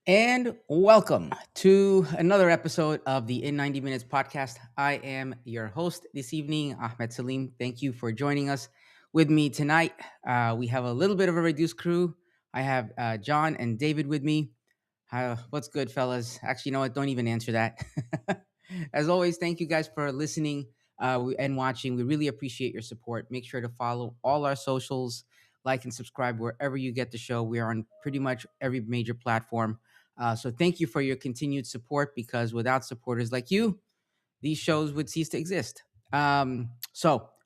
And welcome to another episode of the In 90 Minutes podcast. I am your host this evening, Ahmed Salim. Thank you for joining us with me tonight. We have a little bit of a reduced crew. I have John and David with me. What's good, fellas? Actually, you know what? Don't even answer that. As always, thank you guys for listening and watching. We really appreciate your support. Make sure to follow all our socials, like and subscribe wherever you get the show. We are on pretty much every major platform. So thank you for your continued support because without supporters like you, these shows would cease to exist. All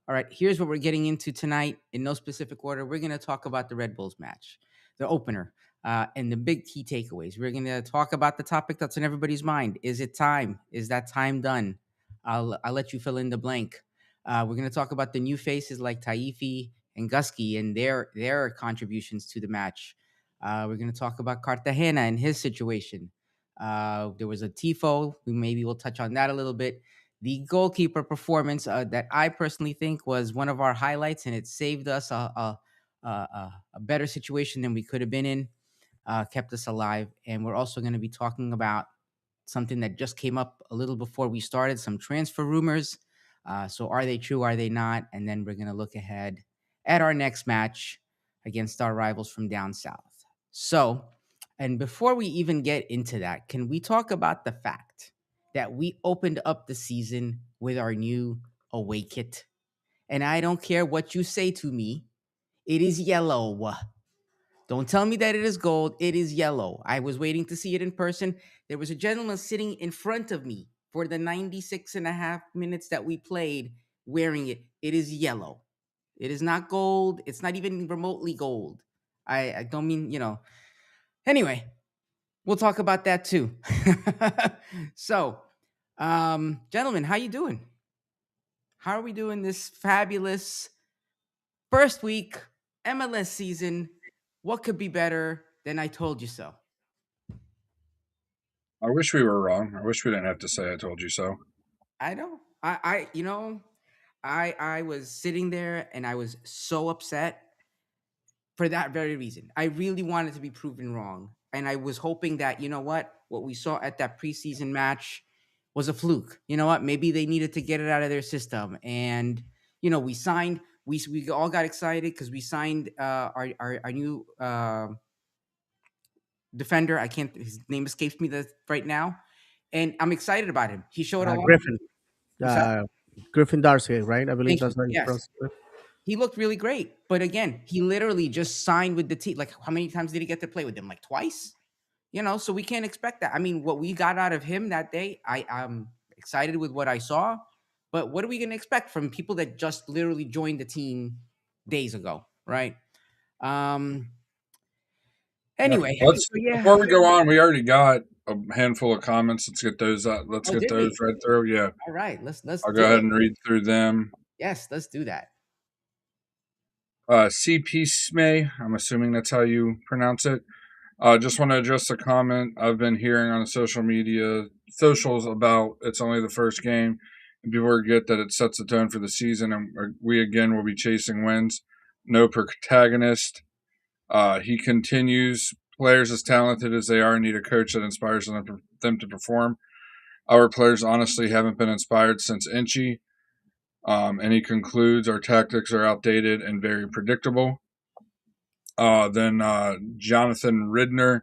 right, here's what we're getting into tonight in no specific order. We're going to talk about the Red Bulls match, the opener, and the big key takeaways. We're going to talk about the topic that's in everybody's mind. Is it time? Is that time done? I'll let you fill in the blank. We're going to talk about the new faces like Taifi and Gusky and their contributions to the match. We're going to talk about Cartagena and his situation. There was a tifo. Maybe we'll touch on that a little bit. The goalkeeper performance that I personally think was one of our highlights, and it saved us a better situation than we could have been in, kept us alive. And we're also going to be talking about something that just came up a little before we started, some transfer rumors. So are they true? Are they not? And then we're going to look ahead at our next match against our rivals from down south. So, and before we even get into that, can we talk about the fact that we opened up the season with our new away kit? And I don't care what you say to me, it is yellow. Don't tell me that it is gold. It is yellow. I was waiting to see it in person. There was a gentleman sitting in front of me for the 96 and a half minutes that we played wearing it. It is yellow. It is not gold. It's not even remotely gold. I don't mean, Anyway, we'll talk about that too. So, gentlemen, how you doing? How are we doing this fabulous first week MLS season? What could be better than I told you so? I wish we were wrong. I wish we didn't have to say I told you so. I know. I was sitting there and I was so upset for that very reason. I really wanted to be proven wrong. And I was hoping that, what we saw at that preseason match was a fluke. You know what? Maybe they needed to get it out of their system. And, we signed, we all got excited because we signed our new defender. I can't, his name escapes me right now. And I'm excited about him. He showed a lot. Griffin, What's that? uh, Griffin Darcy, right? I believe Thank you. that's how you Yes. pronounce it. He looked really great. But again, he literally just signed with the team. Like, how many times did he get to play with them? Like twice? So we can't expect that. I mean, what we got out of him that day, I'm excited with what I saw. But what are we going to expect from people that just literally joined the team days ago, right? Um. Yeah. Anyway, Let's so yeah. before we go on, we already got a handful of comments. Let's get those let's Oh, get did we? those read through. Yeah. All right. Let's I'll go do ahead it. and read through them. Yes, let's do that. CP Smay, I'm assuming that's how you pronounce it. Just want to address a comment I've been hearing on socials about it's only the first game, and people forget that it sets the tone for the season, and we again will be chasing wins. No protagonist. He continues. Players as talented as they are need a coach that inspires them to perform. Our players honestly haven't been inspired since Inchy. And he concludes our tactics are outdated and very predictable. Then Jonathan Ridner,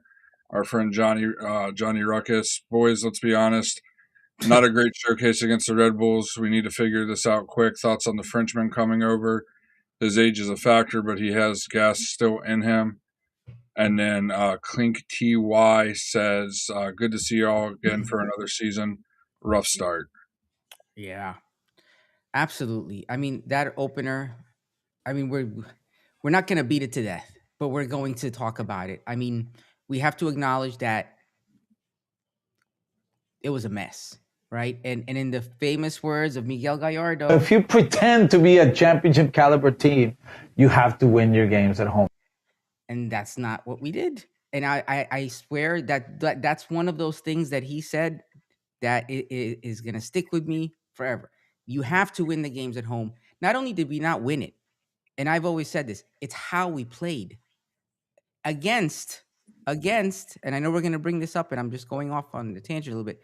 our friend Johnny Ruckus. Boys, let's be honest. Not a great showcase against the Red Bulls. We need to figure this out quick. Thoughts on the Frenchman coming over? His age is a factor, but he has gas still in him. And then Clink TY says, good to see y'all again for another season. Rough start. Yeah, absolutely. I mean, that opener, I mean, we're not going to beat it to death, but we're going to talk about it. I mean, we have to acknowledge that it was a mess, right? And in the famous words of Miguel Gallardo, If you pretend to be a championship caliber team, you have to win your games at home. and that's not what we did. And I swear that's one of those things that he said that is going to stick with me forever. You have to win the games at home. Not only did we not win it, and I've always said this, it's how we played against against, and I know we're going to bring this up, and I'm just going off on the tangent a little bit.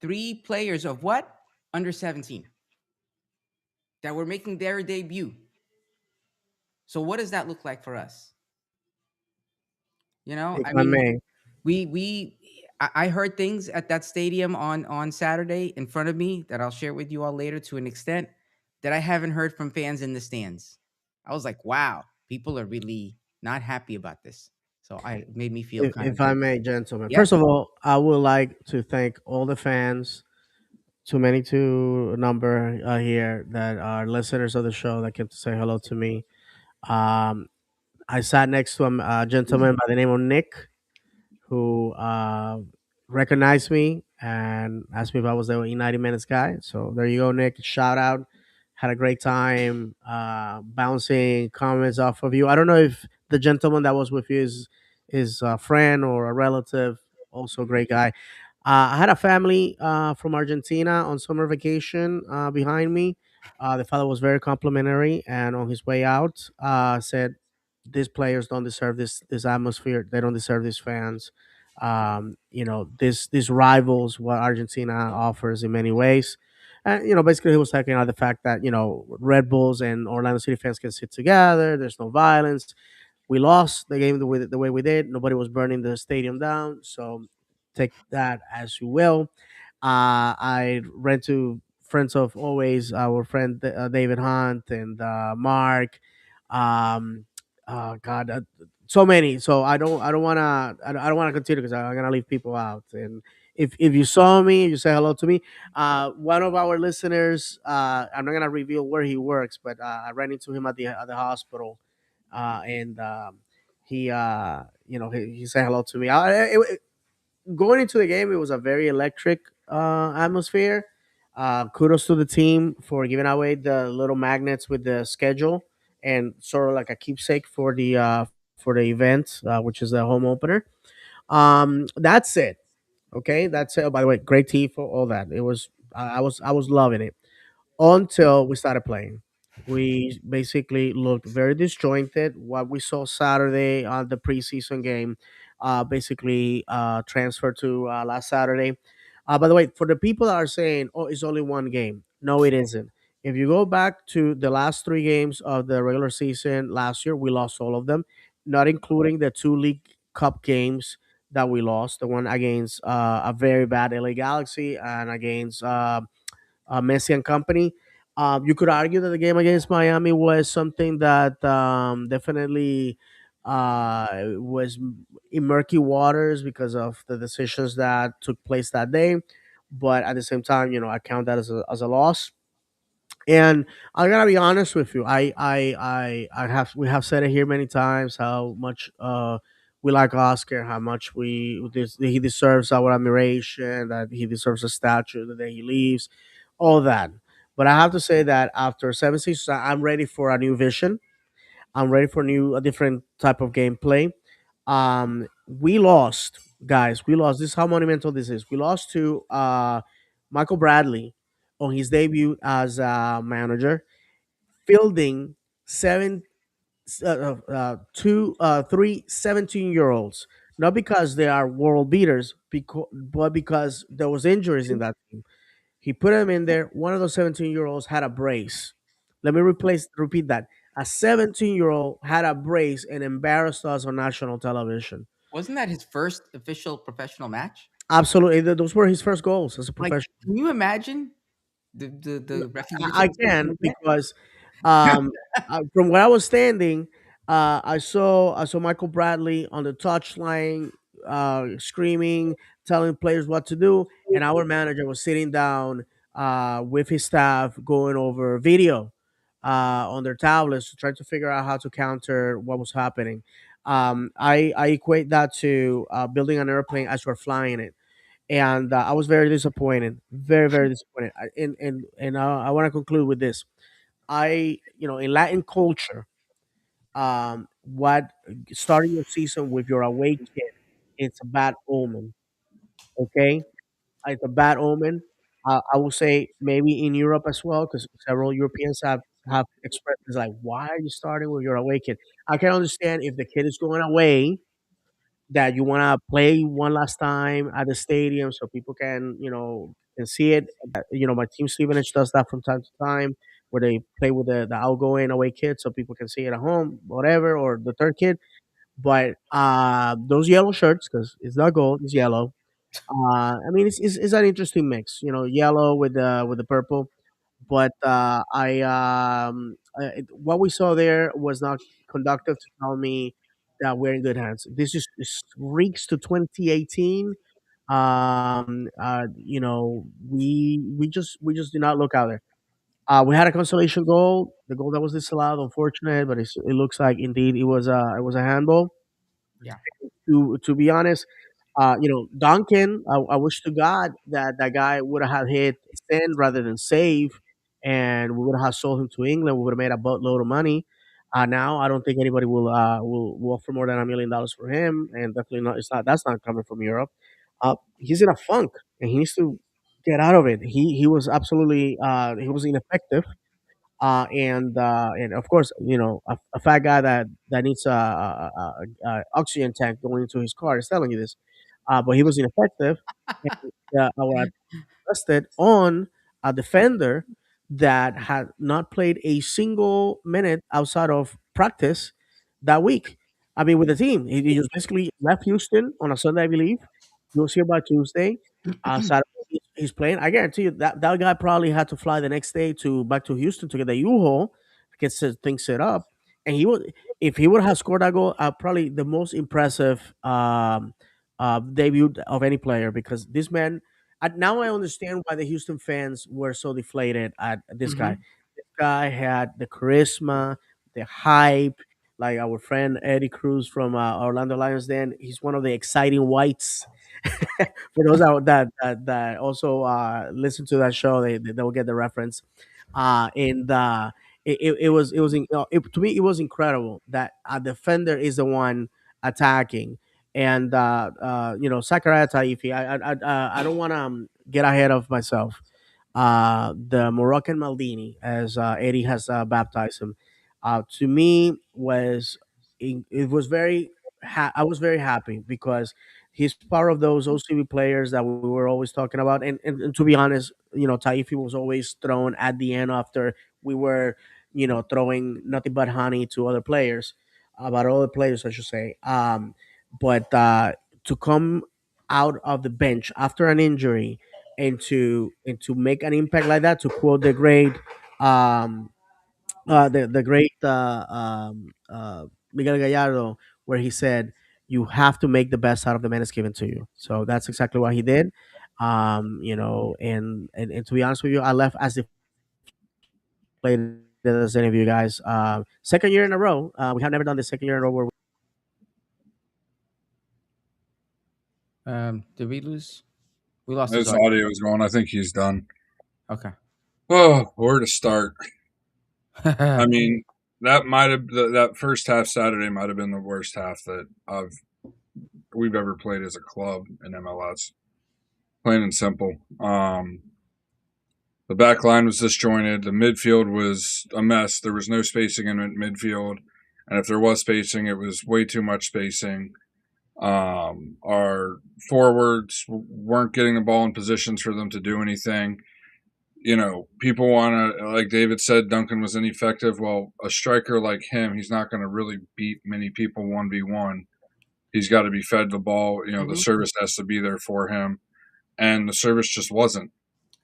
Three players of what? Under 17 that were making their debut. So what does that look like for us? If I I mean, may. I heard things at that stadium on Saturday in front of me that I'll share with you all later to an extent that I haven't heard from fans in the stands. I was like, wow, people are really not happy about this. So I it made me feel kind of If I good. may, gentlemen. Yeah. First of all, I would like to thank all the fans, too many to number here, that are listeners of the show that came to say hello to me. Um, I sat next to a gentleman by the name of Nick, who recognized me and asked me if I was the E90 Minutes guy. So there you go, Nick. Shout out. Had a great time bouncing comments off of you. I don't know if the gentleman that was with you is a friend or a relative. Also, a great guy. I had a family from Argentina on summer vacation behind me. The fellow was very complimentary, and on his way out, said, "These players don't deserve this atmosphere. They don't deserve these fans. This rivals what Argentina offers in many ways." And basically, he was talking about the fact that Red Bulls and Orlando City fans can sit together. There's no violence. We lost the game the way we did. Nobody was burning the stadium down. So take that as you will. I ran to friends of always our friend David Hunt and Mark. Um, God, so many. So I don't wanna continue because I'm gonna leave people out. And if you saw me, you say hello to me. One of our listeners, I'm not gonna reveal where he works, but I ran into him at the hospital, and he said hello to me. Going into the game, it was a very electric atmosphere. Kudos to the team for giving away the little magnets with the schedule and sort of like a keepsake for the event, which is the home opener. That's it. Okay, that's it. Oh, by the way, great tea for all that. I was loving it until we started playing. We basically looked very disjointed. What we saw Saturday on the preseason game, basically transferred to last Saturday. By the way, for the people that are saying, "Oh, it's only one game," no, it isn't. If you go back to the last three games of the regular season last year, we lost all of them, not including the two League Cup games that we lost. The one against a very bad LA Galaxy and against Messi and company. You could argue that the game against Miami was something that definitely was in murky waters because of the decisions that took place that day. But at the same time, I count that as a loss. And I gotta be honest with you. I have we have said it here many times how much we like Oscar, how much he deserves our admiration, that he deserves a statue the day he leaves, all that. But I have to say that after 7 seasons, I'm ready for a new vision. I'm ready for a different type of gameplay. We lost, guys. We lost. This is how monumental this is. We lost to Michael Bradley on his debut as a manager, fielding seven, two, three 17-year-olds. Not because they are world beaters, but because there was injuries in that team. He put him in there. One of those 17-year-olds had a brace. Let me repeat that. A 17-year-old had a brace and embarrassed us on national television. Wasn't that his first official professional match? Absolutely. Those were his first goals as a Like, professional. can you imagine the I recognition he's can gonna get? because um, from where I was standing, I saw Michael Bradley on the touchline, screaming, telling players what to do, and our manager was sitting down with his staff, going over video on their tablets to try to figure out how to counter what was happening. I equate that to building an airplane as you're flying it, and I was very disappointed, very very disappointed. I want to conclude with this. In Latin culture, what starting your season with your away kit, it's a bad omen. Okay, it's a bad omen. I will say maybe in Europe as well, because several Europeans have expressed it's like, why are you starting with your away kit? I can understand if the kid is going away that you want to play one last time at the stadium so people can, can see it. My team Stevenage does that from time to time where they play with the outgoing away kid so people can see it at home, whatever, or the third kid. But those yellow shirts, because it's not gold, it's yellow. I mean, it's an interesting mix, yellow with the purple. But what we saw there was not conductive to tell me that we're in good hands. This reeks to 2018. We just did not look out there. We had a consolation goal, the goal that was disallowed, unfortunate, but it looks like indeed it was a handball. Yeah. To be honest, Duncan, I wish to God that that guy would have hit send rather than save, and we would have sold him to England. We would have made a boatload of money. Now I don't think anybody will offer more than $1 million for him, and definitely not. It's not that's not coming from Europe. He's in a funk, and he needs to get out of it. He was absolutely he was ineffective, and of course, a fat guy that needs a oxygen tank going into his car is telling you this. But he was ineffective, and our rested on a defender that had not played a single minute outside of practice that week. I mean, with the team, he just basically left Houston on a Sunday, I believe. He was here by Tuesday. Saturday, he's playing. I guarantee you that guy probably had to fly the next day to back to Houston to get the U-Haul, get things set up. And he would, if he would have scored that goal, probably the most impressive debut of any player because this man now I understand why the Houston fans were so deflated at this guy. Hmm. This guy had the charisma, the hype. Like our friend Eddie Cruz from Orlando Lions. Then he's one of the exciting whites. For those that also listen to that show, they will get the reference. And to me it was incredible that a defender is the one attacking and Zachariah Taifi. I don't want to get ahead of myself. The Moroccan Maldini, as Eddie has baptized him, to me it was very. I was very happy because he's part of those OCB players that we were always talking about. And to be honest, Taifi was always thrown at the end after we were, throwing nothing but honey to other players, about other players, I should say. But to come out of the bench after an injury and to make an impact like that, to quote um, the great Miguel Gallardo, where he said, "You have to make the best out of the man that's given to you." So that's exactly what he did. And to be honest with you, I left as deflated as any of you guys. Second year in a row, we have never done this second year in a row where Did we lose? We lost his His audio. audio is going. I think he's done. Okay. Oh, where to start? I mean, that might have that first half Saturday might have been the worst half that we've ever played as a club in MLS. Plain and simple. The back line was disjointed. The midfield was a mess. There was no spacing in midfield, and if there was spacing, it was way too much spacing. Our forwards weren't getting the ball in positions for them to do anything. People want to, like David said, Duncan was ineffective. Well, a striker like him, he's not going to really beat many people 1v1. He's got to be fed the ball. The Mhm. service has to be there for him. And the service just wasn't.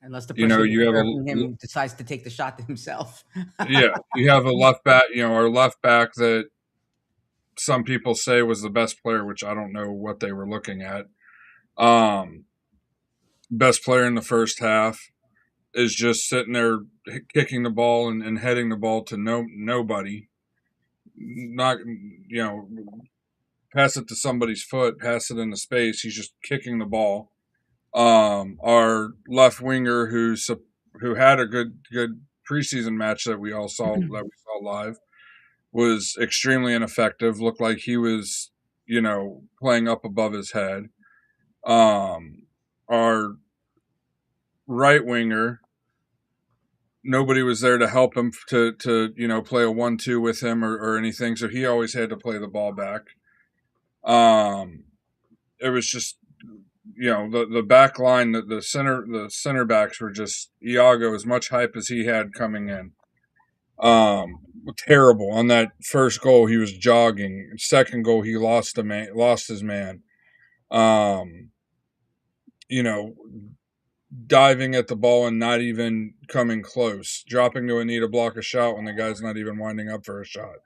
Unless the person You have serving him decides to take the shot himself. yeah, you have a left back, our left back that some people say was the best player, which I don't know what they were looking at. Um, Best player in the first half is just sitting there kicking the ball and heading the ball to nobody. Not pass it to somebody's foot, pass it into space. He's just kicking the ball. Our left winger who had a good preseason match that we saw live was extremely ineffective. Looked like he was playing up above his head. Our right winger, nobody was there to help him to play a 1-2 with him or anything, so he always had to play the ball back. it was just, the back line, the center backs were just Iago, as much hype as he had coming in. Terrible on that first goal. He was jogging. Second goal, he lost his man. Um, you know, diving at the ball and not even coming close, dropping to a knee to block a shot when the guy's not even winding up for a shot.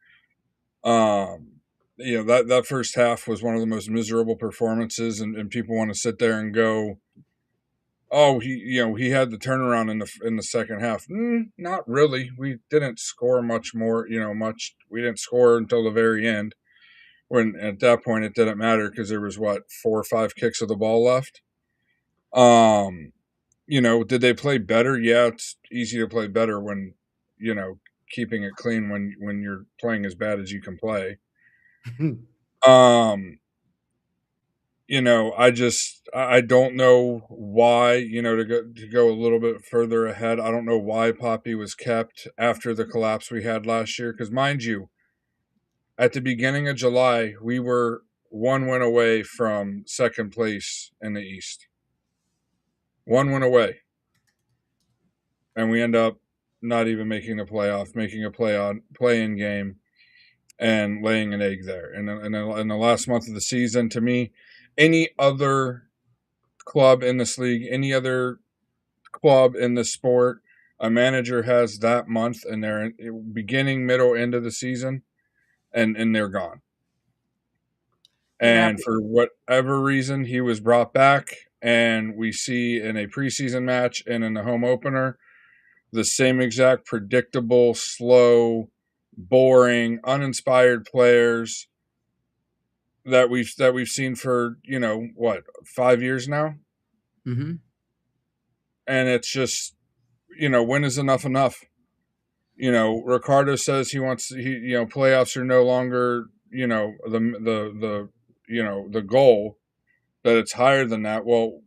That first half was one of the most miserable performances, and people want to sit there and go, "Oh, he had the turnaround in the second half." Not really. We didn't score much more. We didn't score until the very end. When at that point it didn't matter because there was 4 or 5 kicks of the ball left. Did they play better? Yeah, it's easy to play better when keeping it clean when you're playing as bad as you can play. um I don't know why, to go a little bit further ahead. I don't know why Poppy was kept after the collapse we had last year, because mind you, at the beginning of July we were 1 win away from second place in the East. 1 win away, and we end up not even making the playoff, making a play-in game, and laying an egg there. And in the last month of the season, to me, any other club in this league, any other club in the sport, a manager has that month, and they're beginning, middle, end of the season, and they're gone. Yeah. And for whatever reason, he was brought back, and we see in a preseason match and in the home opener the same exact predictable, slow, boring, uninspired players that we've seen for 5 years now. Mm-hmm. And it's just, when is enough? Ricardo says playoffs are no longer the goal, that it's higher than that. Well,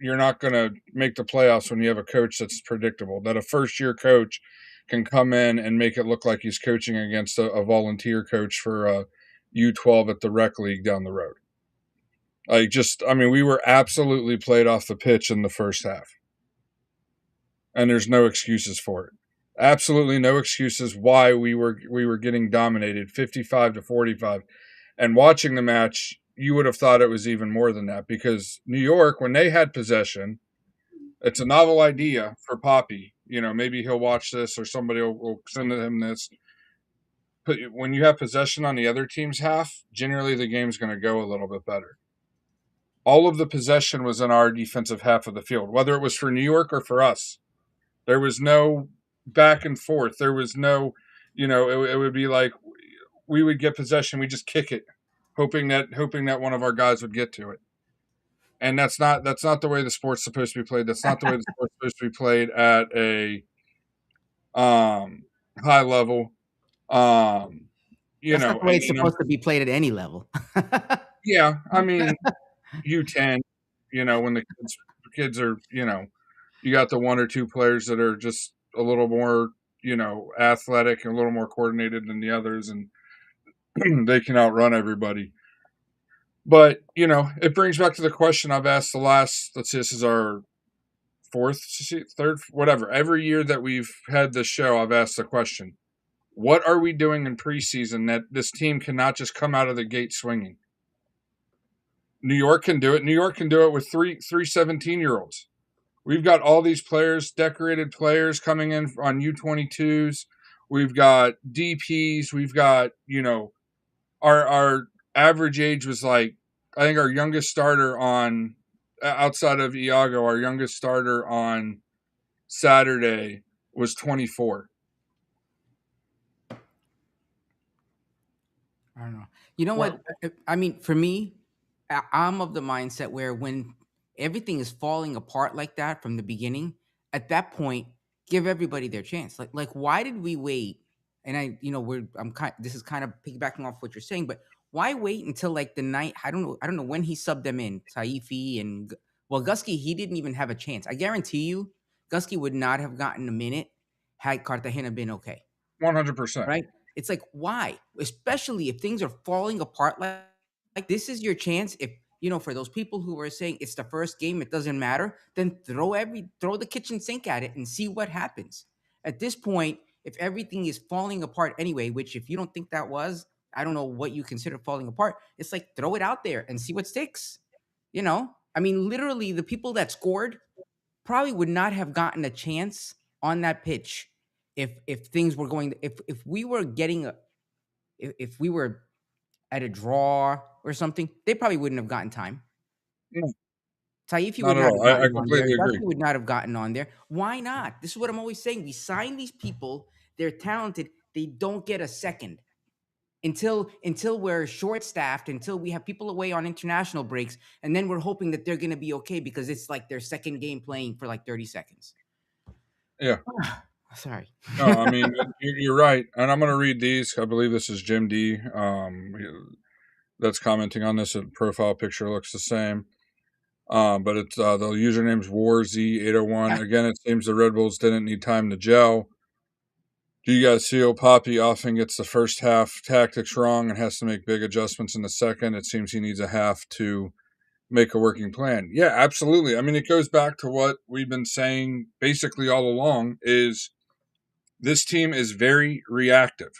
you're not going to make the playoffs when you have a coach that's predictable, that a first year coach can come in and make it look like he's coaching against a volunteer coach for U12 at the rec league down the road. We were absolutely played off the pitch in the first half, and there's no excuses for it. Absolutely no excuses why we were getting dominated 55-45. And watching the match, you would have thought it was even more than that, because New York, when they had possession, it's a novel idea for Poppy. Maybe he'll watch this, or somebody will send him this. But when you have possession on the other team's half, generally the game's going to go a little bit better. All of the possession was in our defensive half of the field, whether it was for New York or for us. There was no back and forth. There was no, it would be like we would get possession, we just kick it, hoping that one of our guys would get to it. And that's not the way the sport's supposed to be played. That's not the way the sport's supposed to be played at a high level. That's not the way it's supposed to be played at any level. Yeah, U10, when the kids are, you got the 1 or 2 players that are just a little more, athletic and a little more coordinated than the others, and they can outrun everybody. But, it brings back to the question I've asked the last, let's see, this is our 4th, 3rd, whatever. Every year that we've had this show, I've asked the question, what are we doing in preseason that this team cannot just come out of the gate swinging? New York can do it. New York can do it with three 17-year-olds. We've got all these players, decorated players coming in on U22s. We've got DPs. We've got, our average age was I think our youngest starter outside of Iago, our youngest starter on Saturday was 24. I don't know. You know what? For me, I'm of the mindset where when everything is falling apart like that from the beginning, at that point, give everybody their chance. Like why did we wait? And this is kind of piggybacking off what you're saying, but why wait until like the night? I don't know when he subbed them in, Saifi and Gusky. He didn't even have a chance. I guarantee you, Gusky would not have gotten a minute had Cartagena been okay. 100%. Right? It's like, why? Especially if things are falling apart like this is your chance. for those people who were saying it's the first game, it doesn't matter, then throw the kitchen sink at it and see what happens. At this point, if everything is falling apart anyway, which if you don't think that was, I don't know what you consider falling apart. It's like throw it out there and see what sticks. I mean, literally, the people that scored probably would not have gotten a chance on that pitch if things were going. If we were getting if we were at a draw or something, they probably wouldn't have gotten time. No, Taifi would not at not all. have I gotten on there. completely agree. Dusty would not have gotten on there. Why not? This is what I'm always saying. We sign these people. They're talented. They don't get a second until we're short staffed, until we have people away on international breaks, and then we're hoping that they're going to be okay because it's like their second game playing for like 30 seconds. Yeah. Sorry. No, I mean, you're right. And I'm going to read these. I believe this is Jim D. That's commenting on this. The profile picture looks the same. But it's the username's WarZ801. Again, it seems the Red Bulls didn't need time to gel. Do you guys feel Poppy often gets the first half tactics wrong and has to make big adjustments in the second? It seems he needs a half to make a working plan. Yeah, absolutely. I mean, it goes back to what we've been saying basically all along is this team is very reactive.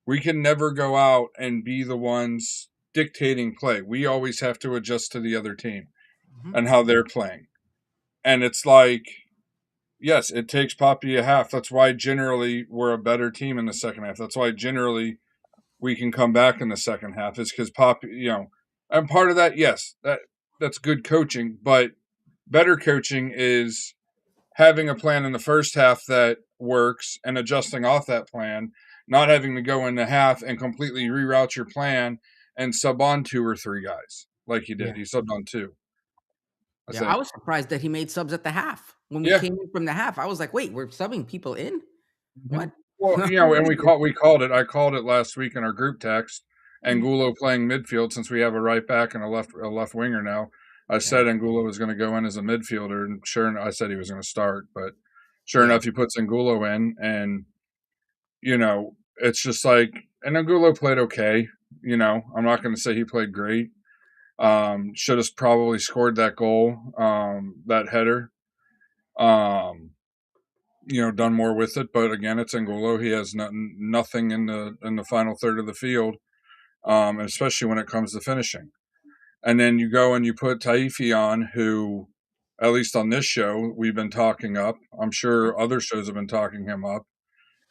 We can never go out and be the ones dictating play. We always have to adjust to the other team and how they're playing. And it's like, yes, it takes Poppy a half. That's why generally we're a better team in the second half. That's why generally we can come back in the second half is because Poppy, and part of that, yes, that's good coaching, but better coaching is having a plan in the first half that works and adjusting off that plan, not having to go into half and completely reroute your plan and sub on 2 or 3 guys like he did. Yeah. He subbed on 2. I was surprised that he made subs at the half. When we came in from the half, I was like, wait, we're subbing people in? What? Well, and we called it. I called it last week in our group text. Angulo playing midfield since we have a right back and a left winger now. I said Angulo was going to go in as a midfielder, and I said he was going to start, but sure enough, he puts Angulo in, and it's just like, and Angulo played okay. I'm not going to say he played great. Should have probably scored that goal, that header. Done more with it, but again, it's Angulo. He has nothing in the final third of the field, especially when it comes to finishing. And then you go and you put Taifi on, who, at least on this show, we've been talking up. I'm sure other shows have been talking him up.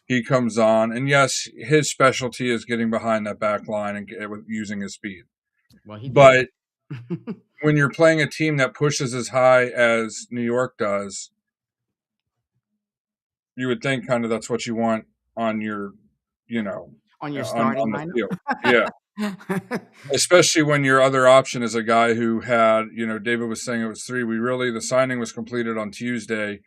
He comes on, and yes, his specialty is getting behind that back line and using his speed. Well, he did. But when you're playing a team that pushes as high as New York does, you would think kind of that's what you want on your, on your starting on lineup. Field. Yeah. Especially when your other option is a guy who had, David was saying it was 3. The signing was completed on Tuesday.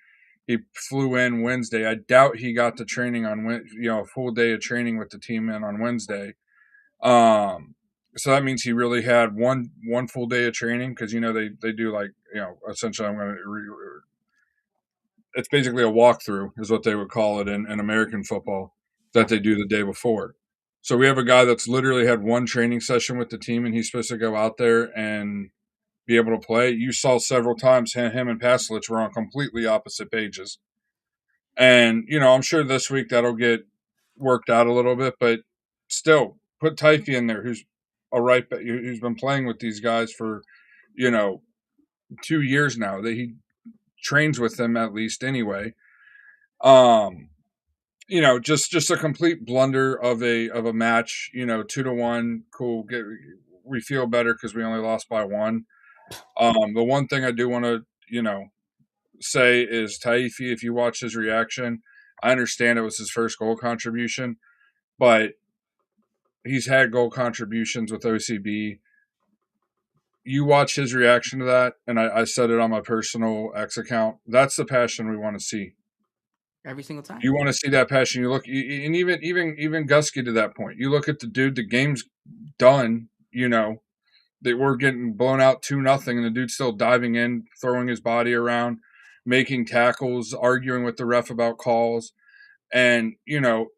He flew in Wednesday. I doubt he got to training on, a full day of training with the team in on Wednesday. So that means he really had one full day of training because, they do like, essentially it's basically a walkthrough is what they would call it in American football that they do the day before. So we have a guy that's literally had one training session with the team, and he's supposed to go out there and be able to play. You saw several times him and Pasalic were on completely opposite pages. And, I'm sure this week that'll get worked out a little bit, but still, put Taifi in there, who's who's been playing with these guys for, 2 years now. That he trains with them at least anyway. Just a complete blunder of a match. 2-1, cool. We feel better because we only lost by 1. The one thing I do want to, say is Taifi. If you watch his reaction, I understand it was his first goal contribution, but he's had goal contributions with OCB. You watch his reaction to that, and I said it on my personal X account. That's the passion we want to see. Every single time. You want to see that passion. You look, and even Gusky to that point. You look at the dude. The game's done. That we're getting blown out 2-0, and the dude's still diving in, throwing his body around, making tackles, arguing with the ref about calls. And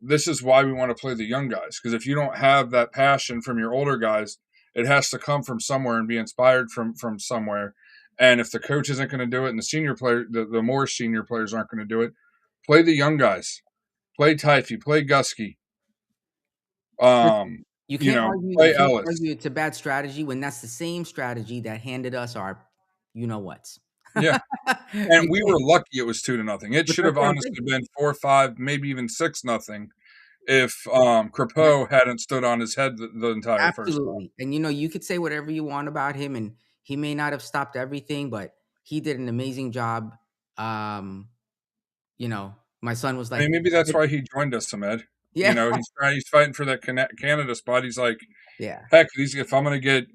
this is why we want to play the young guys, because if you don't have that passion from your older guys, It has to come from somewhere and be inspired from somewhere. And if the coach isn't going to do it, and the senior player, the more senior players aren't going to do it, play the young guys. Play Typhy. Play Gusky. Listen, you You can't know, argue. You play can't Ellis. argue it's a bad strategy when that's the same strategy that handed us our, you know what's. Yeah. And You we were can't- lucky it was 2-0. It but should that's have what I'm saying. honestly been 4-5, maybe even 6-0 if That- Crepeau hadn't stood on his head the entire first half. Absolutely. And you could say whatever you want about him, and he may not have stopped everything, but he did an amazing job. Um, my son was I mean, like, maybe that's why he joined us, Ahmed. yeah, He's fighting for that Canada spot. He's like, yeah. heck, if I'm going to get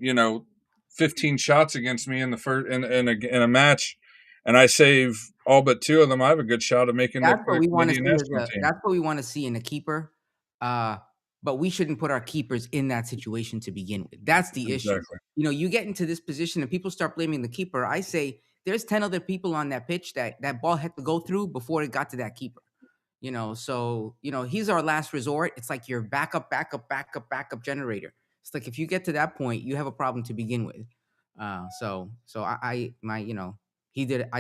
15 shots against me in the first in a match, and I save all but 2 of them, I have a good shot of making the That's what we want to Canadian see national team. that's what we want to see in a keeper. Uh, but we shouldn't put our keepers in that situation to begin with. That's the issue. Exactly. You get into this position and people start blaming the keeper. I say there's 10 other people on that pitch that ball had to go through before it got to that keeper. So he's our last resort. It's like your backup generator. It's like if you get to that point, you have a problem to begin with. So I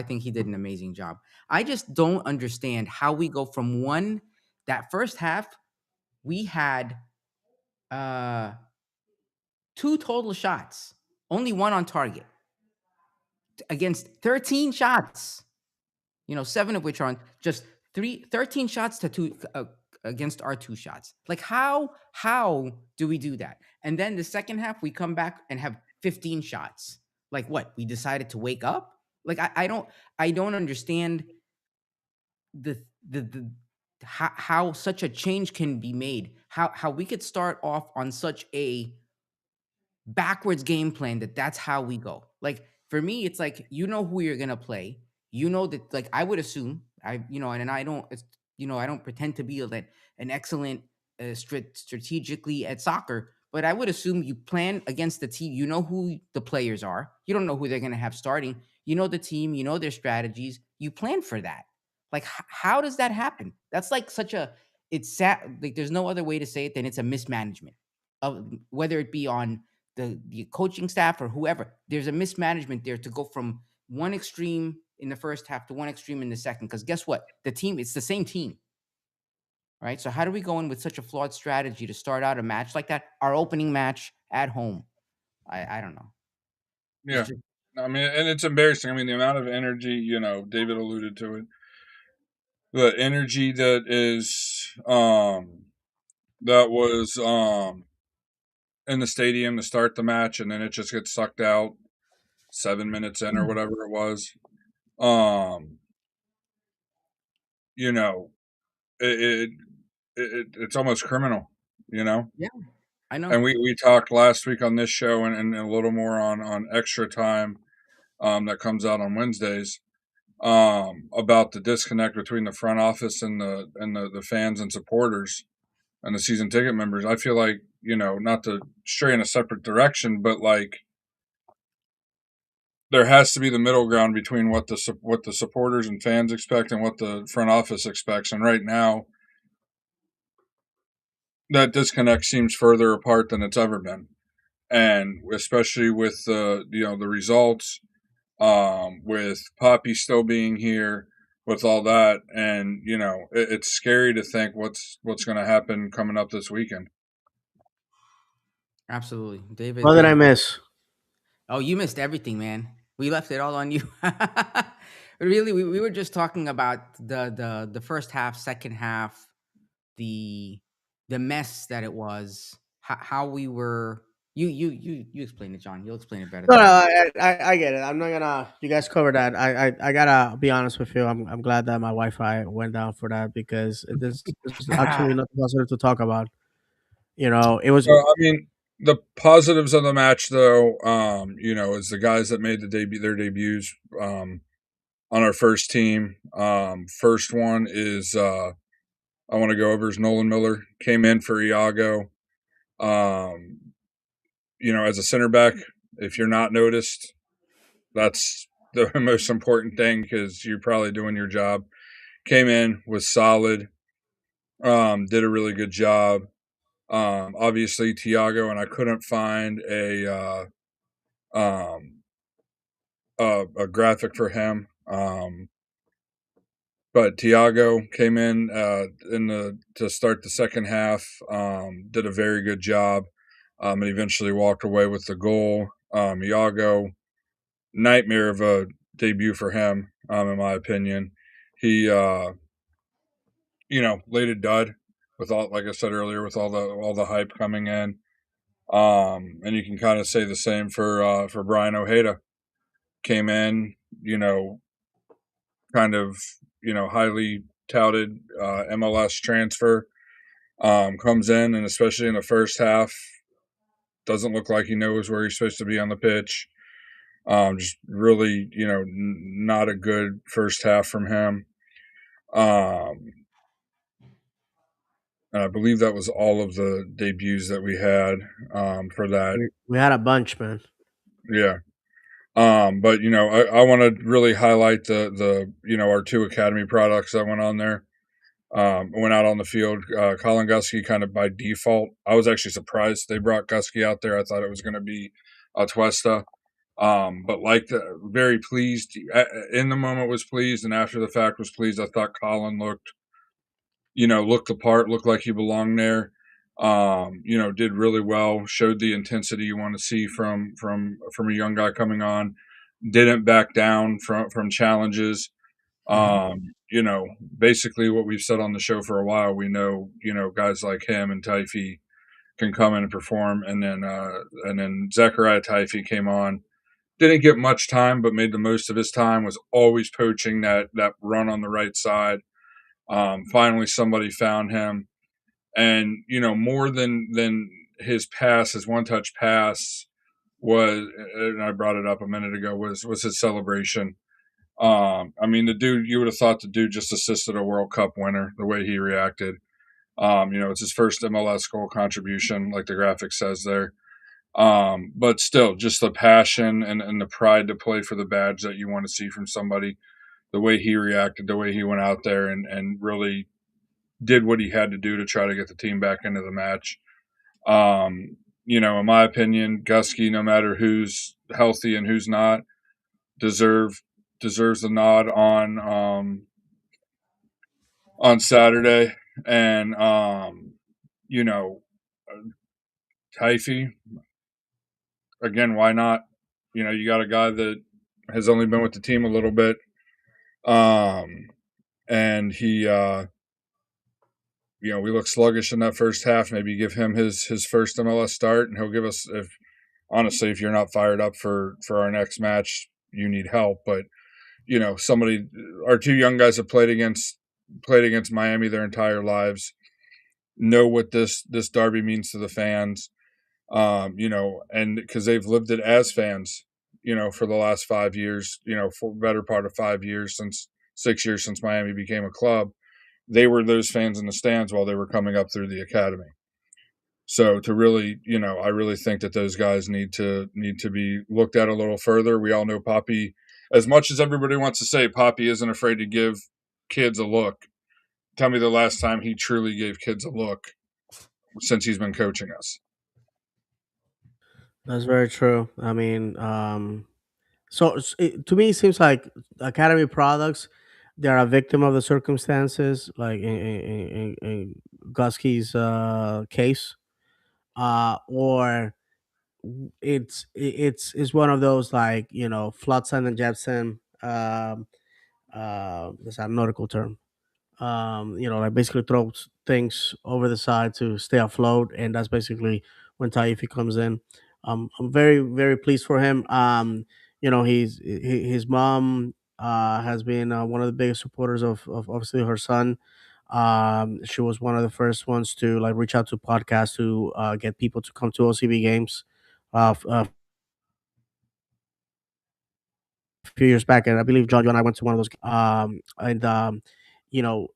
think he did an amazing job. I just don't understand how we go from that first half, we had 2 total shots, only 1 on target against 13 shots. 7 of which are on just 13 shots to 2 against our 2 shots. Like how do we do that? And then the second half we come back and have 15 shots. Like what? We decided to wake up? Like I don't understand the how such a change can be made. How we could start off on such a backwards game plan that's how we go. Like for me, it's like who you're gonna play. That like I would assume and I don't I don't pretend to be an excellent strategically at soccer, but I would assume you plan against the team. You know who the players are. You don't know who they're gonna have starting. You know the team. You know their strategies. You plan for that. Like how does that happen? That's like it's sad. Like there's no other way to say it than it's a mismanagement of whether it be on the coaching staff or whoever. There's a mismanagement there to go from one extreme in the first half to one extreme in the second. Because guess what? It's the same team, right? So how do we go in with such a flawed strategy to start out a match like that? Our opening match at home. I don't know. Yeah. I mean, and it's embarrassing. I mean, the amount of energy, David alluded to it. The energy that was in the stadium to start the match, and then it just gets sucked out 7 minutes in or whatever it was. Um, you know, it's almost criminal, Yeah, I know. And we talked last week on this show and a little more on extra time that comes out on Wednesdays about the disconnect between the front office and the fans and supporters and the season ticket members. I feel like not to stray in a separate direction, but like there has to be the middle ground between what the supporters and fans expect and what the front office expects. And right now, that disconnect seems further apart than it's ever been, and especially with the results, with Poppy still being here, with all that, and it's scary to think what's going to happen coming up this weekend. Absolutely, David. What did I miss? Oh, you missed everything, man. We left it all on you. Really, we were just talking about the first half, second half, the mess that it was, how we were. You explain it, John. You'll explain it better No, than me. I get it. I'm not gonna. You guys covered that. I gotta be honest with you. I'm glad that my Wi-Fi went down for that because there's actually nothing positive to talk about. It was. I mean, the positives of the match, though, is the guys that made their debuts on our first team. First one is I want to go over is Nolan Miller came in for Iago. As a center back, if you're not noticed, that's the most important thing because you're probably doing your job. Came in, was solid, did a really good job. Obviously Tiago, and I couldn't find um, a graphic for him. But Tiago came in the to start the second half, did a very good job, and eventually walked away with the goal. Iago, nightmare of a debut for him, in my opinion. He, laid a dud with all, like I said earlier, with all the hype coming in. And you can kind of say the same for Brian Ojeda. Came in, you know, kind of highly touted MLS transfer. Comes in and especially in the first half, doesn't look like he knows where he's supposed to be on the pitch. Just really, not a good first half from him. Um, and I believe that was all of the debuts that we had for that. We had a bunch, man. Yeah. But I want to really highlight the our two academy products that went on there. Went out on the field. Colin Gusky kind of by default. I was actually surprised they brought Gusky out there. I thought it was going to be Tuesta. But very pleased in the moment, was pleased, and after the fact was pleased. I thought Colin looked the part, looked like he belonged there. Did really well, showed the intensity you want to see from a young guy coming on. Didn't back down from challenges. Basically what we've said on the show for a while, we know, guys like him and Taifi can come in and perform. And then Zachariah Taifi came on, didn't get much time, but made the most of his time, was always poaching that run on the right side. Finally somebody found him, and more than his one touch pass was, and I brought it up a minute ago, was his celebration. I mean, the dude, you would have thought the dude just assisted a World Cup winner, the way he reacted. It's his first MLS goal contribution, like the graphic says there. But still, just the passion and the pride to play for the badge that you want to see from somebody, the way he reacted, the way he went out there and really did what he had to do to try to get the team back into the match. In my opinion, Gusky, no matter who's healthy and who's not, deserves the nod on Saturday. And you know, Taifi, again, why not? You got a guy that has only been with the team a little bit, and he, we look sluggish in that first half. Maybe give him his first MLS start, and he'll give us. If honestly, if you're not fired up for our next match, you need help. But our two young guys have played against Miami their entire lives, know what this derby means to the fans, and because they've lived it as fans, for the last 5 years, for the better part of 5 years, since 6 years since Miami became a club, they were those fans in the stands while they were coming up through the academy. So to really, I really think that those guys need to be looked at a little further. We all know Poppy, as much as everybody wants to say Poppy isn't afraid to give kids a look. Tell me the last time he truly gave kids a look since he's been coaching us. That's very true. I mean, to me, it seems like academy products, they're a victim of the circumstances, like in Gusky's case, or it's one of those, like, Flotsam and Jetsam. That's a nautical term. Like basically throws things over the side to stay afloat, and that's basically when Taifi comes in. I'm very very pleased for him. His mom has been one of the biggest supporters of obviously her son. She was one of the first ones to like reach out to podcasts to get people to come to OCB games. A few years back, and I believe John, you and I went to one of those. And you know,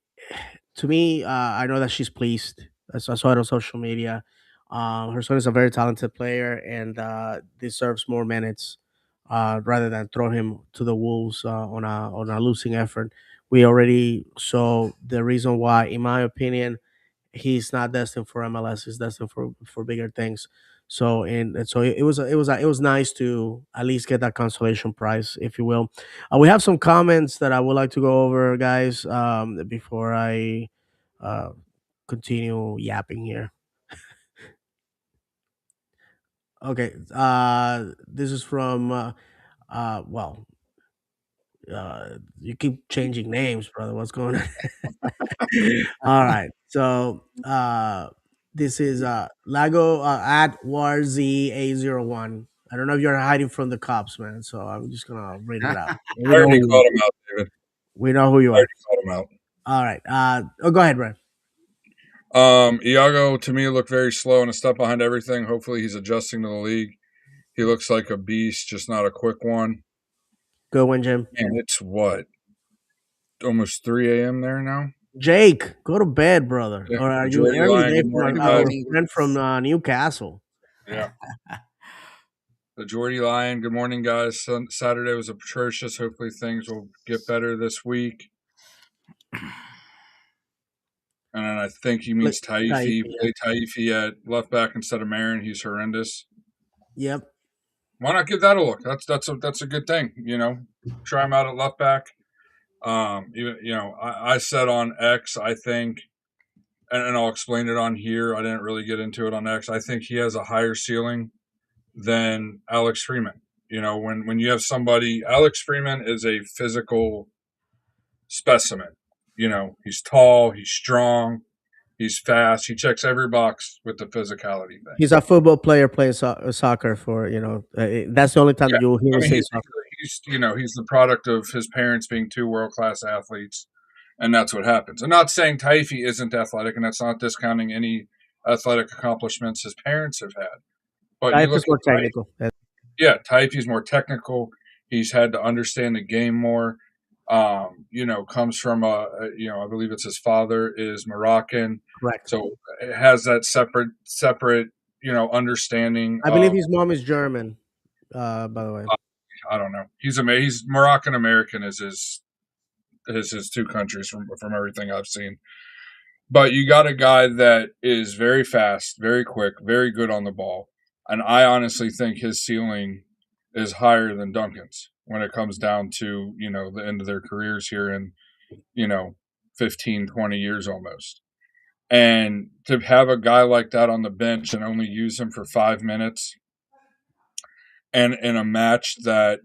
to me, I know that she's pleased. I saw it on social media. Her son is a very talented player and deserves more minutes rather than throw him to the wolves on a losing effort. We already saw the reason why, in my opinion. he's not destined for MLS. He's destined for bigger things. So and so it was nice to at least get that consolation prize, if you will. We have some comments that I would like to go over, guys, before I uh, continue yapping here. Okay, this is from well, you keep changing names, brother. What's going on? All right. So this is Lago at WarZ A01. I don't know if you're hiding from the cops, man. So I'm just gonna read it out. I already called him out, David. We know who you I are. already called him out. All right. Go ahead, Brad. Iago to me looked very slow and a step behind everything. Hopefully he's adjusting to the league. He looks like a beast, just not a quick one. Good one, Jim. And it's what? Almost 3 a.m. there now? Jake, go to bed, brother. Yeah. Or are you Jordy early Lion, day good from morning, our guys. friend from Newcastle? Yeah. The Jordy Lion, good morning, guys. Saturday was atrocious. Hopefully things will get better this week. And then I think he means Taifi. Taifi, Play Taifi at left back instead of Marin. He's horrendous. Yep. Why not give that a look? That's a good thing. Try him out at left back. I said on X, I think, and I'll explain it on here. I didn't really get into it on X. I think he has a higher ceiling than Alex Freeman. When you have somebody, Alex Freeman is a physical specimen. He's tall, he's strong, he's fast. He checks every box with the physicality thing. He's a football player playing soccer for that's the only time Yeah, you'll hear him say he's, soccer. he's the product of his parents being two world class athletes, and that's what happens. I'm not saying Taifi isn't athletic, and that's not discounting any athletic accomplishments his parents have had. But you Life look is more at technical. Taifi's more technical. He's had to understand the game more. Comes from I believe it's his father is Moroccan, Correct. so it has that separate, understanding I believe of. his mom is German. By the way, I don't know. He's Moroccan American is his two countries from everything I've seen. But you got a guy that is very fast, very quick, very good on the ball, and I honestly think his ceiling is higher than Duncan's when it comes down to the end of their careers here in 15, 20 years almost. And to have a guy like that on the bench and only use him for 5 minutes, and in a match that,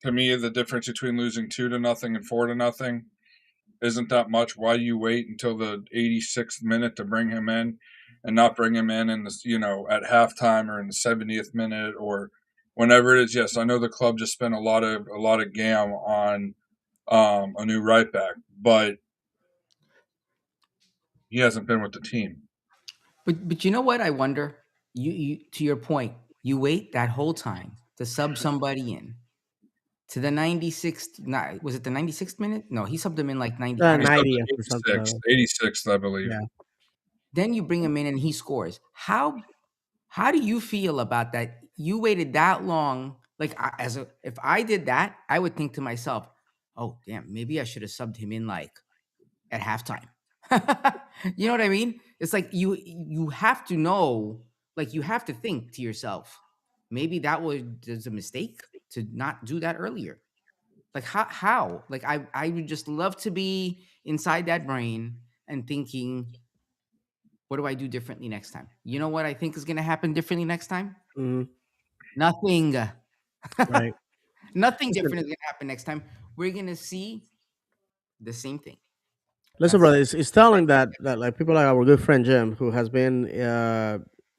to me, the difference between losing 2-0 and 4-0 isn't that much. Why do you wait until the 86th minute to bring him in, and not bring him in the at halftime or in the 70th minute or whenever it is? Yes, I know the club just spent a lot of gam on a new right back, but he hasn't been with the team. But you know what? I wonder. You to your point, you wait that whole time to sub somebody in to the 96th. Was it the 96th minute? No, he subbed him in like 90. I don't know. 90th or something. 86th, I believe. Yeah. Then you bring him in and he scores. How do you feel about that? You waited that long. Like if I did that, I would think to myself, "Oh, damn, maybe I should have subbed him in like at halftime." You know what I mean? It's like you have to know, like you have to think to yourself, maybe that was a mistake to not do that earlier. Like how? Like I would just love to be inside that brain and thinking, what do I do differently next time? You know what I think is going to happen differently next time? Mhm. Nothing. Right. Nothing Listen, different is going to happen next time. We're going to see the same thing. listen, That's brother. It's telling that like people like our good friend Jim, who has been,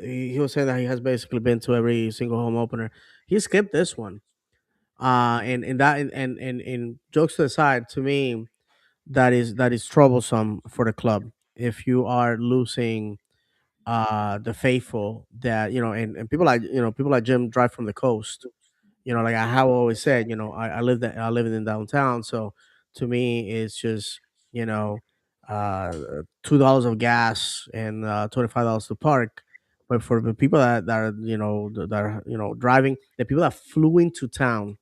he was saying that he has basically been to every single home opener. He skipped this one. And that and jokes to the side, to me, that is troublesome for the club if you are losing the faithful that and people like Jim drive from the coast. Like I have always said, I live in downtown, so to me it's just you know uh $2 of gas and $25 to park. But for the people that are driving, the people that flew into town,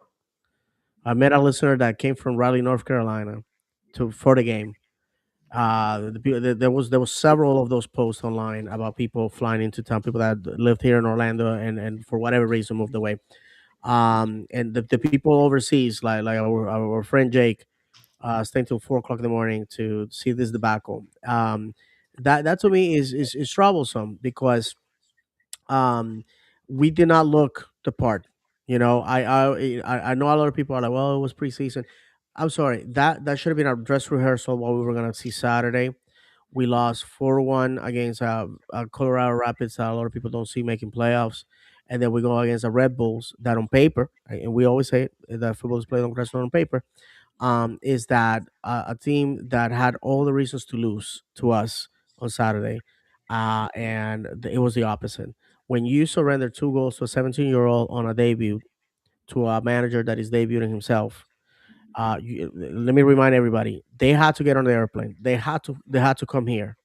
I met a listener that came from Raleigh, North Carolina, for the game. There was several of those posts online about people flying into town, people that lived here in Orlando and for whatever reason moved away. And the people overseas, like our friend Jake, staying till 4 o'clock in the morning to see this debacle. That to me is troublesome because we did not look the part. I know a lot of people are like, well, it was preseason. I'm sorry, that should have been our dress rehearsal what we were gonna see Saturday. We lost 4-1 against Colorado Rapids that a lot of people don't see making playoffs. And then we go against the Red Bulls that on paper, right, and we always say that football is played on grass, not on paper, is that a team that had all the reasons to lose to us on Saturday. It was the opposite. When you surrender 2 goals to a 17-year-old on a debut to a manager that is debuting himself, let me remind everybody, they had to get on the airplane. They had to come here.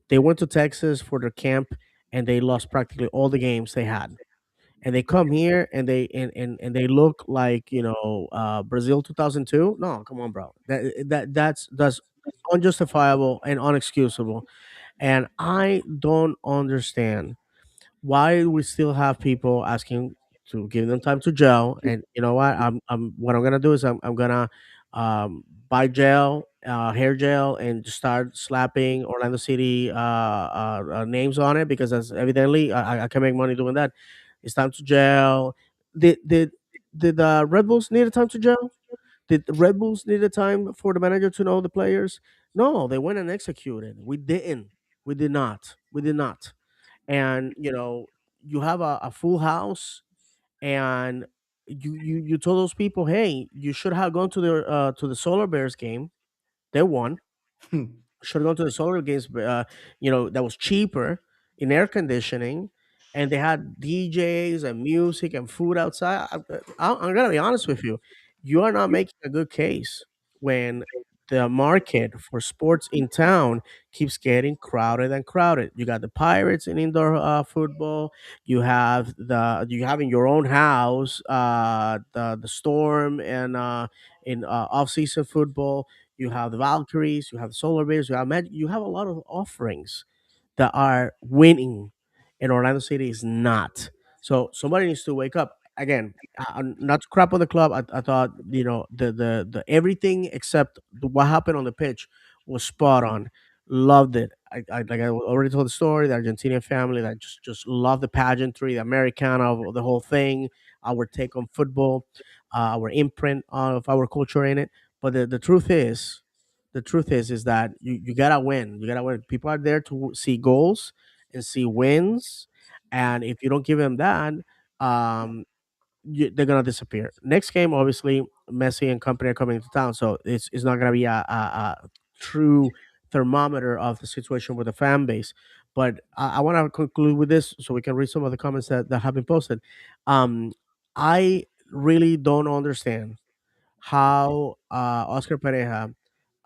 They went to Texas for their camp and they lost practically all the games they had. And they come here and and they look like Brazil 2002. No, come on, bro. That's unjustifiable and unexcusable. And I don't understand why do we still have people asking to give them time to gel? And you know what? What I'm gonna do is I'm gonna buy gel, hair gel, and just start slapping Orlando City names on it because that's evidently I can make money doing that. It's time to gel. Did did did the Red Bulls need a time to gel? Did the Red Bulls need a time for the manager to know the players? No, they went and executed. We didn't. We did not. We did not. And you have a full house, and you told those people, hey, you should have gone to the Solar Bears game. They won. Should have gone to the Solar games. That was cheaper in air conditioning, and they had DJs and music and food outside. I'm gonna be honest with you, you are not making a good case when the market for sports in town keeps getting crowded and crowded. You got the Pirates in indoor football. You have in your own house the Storm and in off season football. You have the Valkyries, you have the Solar Bears, you have a lot of offerings that are winning, and Orlando City is not. So somebody needs to wake up. Again, not to crap on the club. I thought the everything except what happened on the pitch was spot on. Loved it. Like I already told the story. The Argentinian family that just loved the pageantry, the Americana of the whole thing, our take on football, our imprint of our culture in it. But the truth is that you gotta win. You gotta win. People are there to see goals and see wins, and if you don't give them that, um, they're gonna disappear. Next game, obviously, Messi and company are coming to town, so it's not gonna be a true thermometer of the situation with the fan base. But I want to conclude with this so we can read some of the comments that have been posted. Um, I really don't understand how Oscar Pareja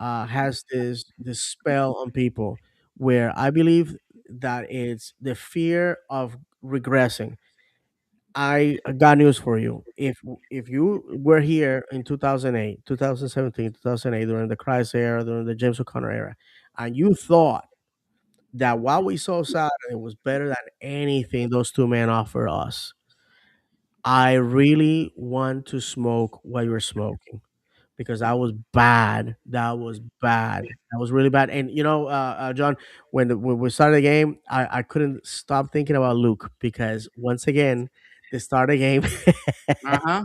has this spell on people where I believe that it's the fear of regressing. I got news for you. If you were here in 2008, 2017, 2008 during the Christ era, during the James O'Connor era, and you thought that what we saw Saturday was better than anything those two men offered us, I really want to smoke what you were smoking because that was bad. That was bad. That was really bad. And John, when we started the game, I couldn't stop thinking about Luke because once again, the start of the game, Uh huh.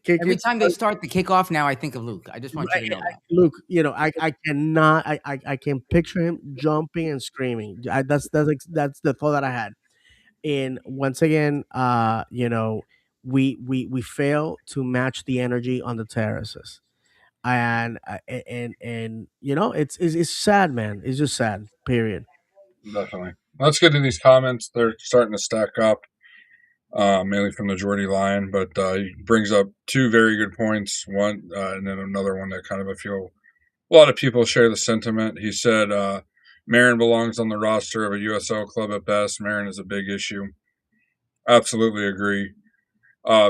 Every time they start the kickoff, now I think of Luke. I just want you to know that. Luke, I cannot, I can picture him jumping and screaming. That's the thought that I had. And once again, we fail to match the energy on the terraces. And it's sad, man. It's just sad. Period. Definitely. Let's get to these comments. They're starting to stack up, mainly from the Geordie Lion, but he brings up two very good points. One, and then another one that kind of I feel a lot of people share the sentiment. He said, Marin belongs on the roster of a USL club at best. Marin is a big issue. Absolutely agree.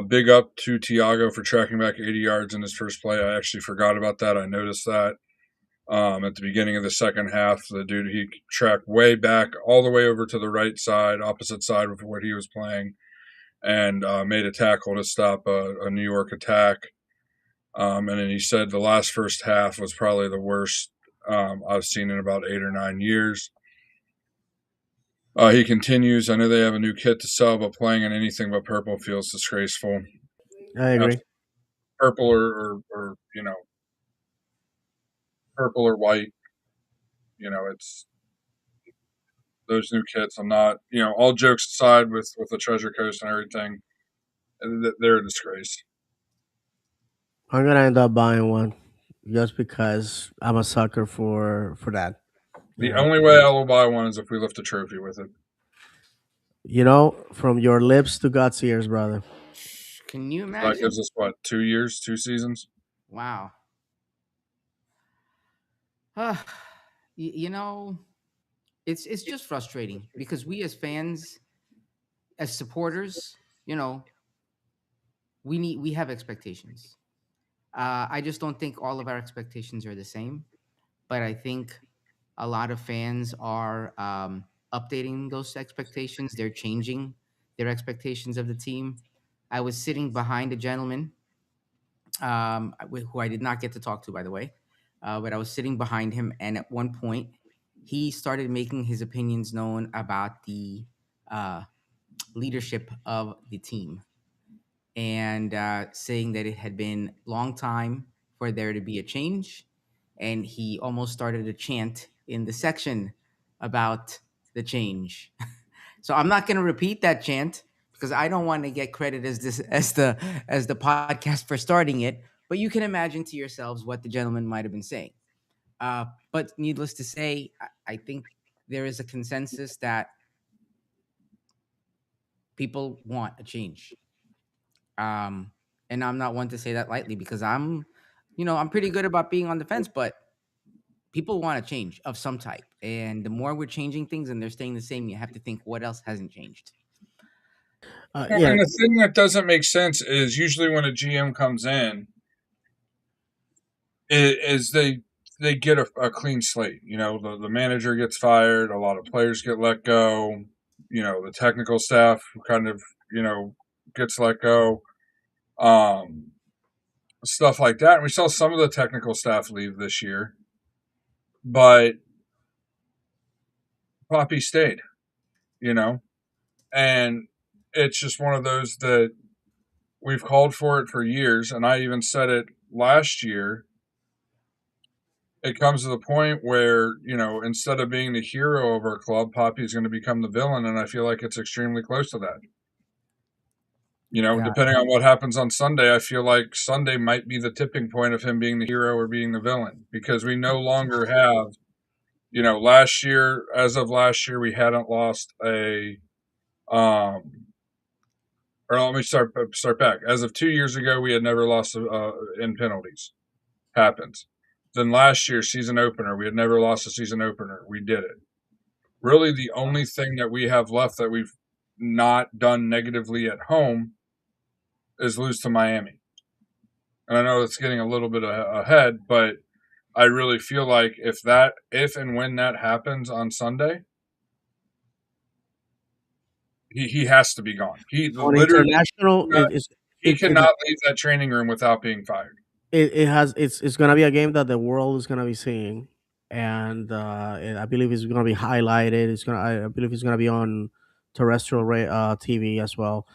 Big up to Tiago for tracking back 80 yards in his first play. I actually forgot about that. I noticed that. At the beginning of the second half, the dude he tracked way back, all the way over to the right side, opposite side of what he was playing, and made a tackle to stop a New York attack. And then he said the last first half was probably the worst I've seen in about 8 or 9 years. He continues. I know they have a new kit to sell, but playing in anything but purple feels disgraceful. I agree. Purple or purple or white. It's those new kits. I'm not. All jokes aside, with the Treasure Coast and everything, they're a disgrace. I'm gonna end up buying one just because I'm a sucker for that. You The know, only way I will buy one is if we lift a trophy with it. from your lips to God's ears, brother. Can you So that gives imagine? us what, 2 years, 2 seasons. Wow. Uh, you know, it's just frustrating because we as fans, as supporters, you know, we have expectations. I just don't think all of our expectations are the same, but I think a lot of fans are updating those expectations. They're changing their expectations of the team. I was sitting behind a gentleman who I did not get to talk to, by the way, but I was sitting behind him, and at one point, he started making his opinions known about the uh, leadership of the team, and saying that it had been long time for there to be a change, and he almost started a chant in the section about the change. So I'm not going to repeat that chant because I don't want to get credit as the podcast for starting it. But you can imagine to yourselves what the gentleman might have been saying. But needless to say, I think there is a consensus that people want a change. Um, and I'm not one to say that lightly because I'm pretty good about being on the fence, but people want a change of some type. And the more we're changing things and they're staying the same, you have to think what else hasn't changed. Well, Yeah, and the thing that doesn't make sense is usually when a GM comes in, is they get a clean slate. The manager gets fired, a lot of players get let go. The technical staff kind of gets let go. Um, Stuff like that. And we saw some of the technical staff leave this year, but Poppy stayed. You know, and it's just one of those that we've called for it for years, and I even said it last year. It comes to the point where, instead of being the hero of our club, Poppy is going to become the villain, and I feel like it's extremely close to that. Yeah. Depending on what happens on Sunday, I feel like Sunday might be the tipping point of him being the hero or being the villain, because we no longer have, last year, as of last year, we hadn't lost um, or let me start back. As of 2 years ago, we had never lost in penalties. Happens. Then last year, season opener, we had never lost a season opener. We did it. Really, the only thing that we have left that we've not done negatively at home is lose to Miami. And I know it's getting a little bit ahead, but I really feel like if and when that happens on Sunday, he has to be gone. He on literally international, he it cannot leave that training room without being fired. it has it's gonna be a game that the world is gonna be seeing, and I believe it's gonna be highlighted. I believe it's gonna be on terrestrial TV as well.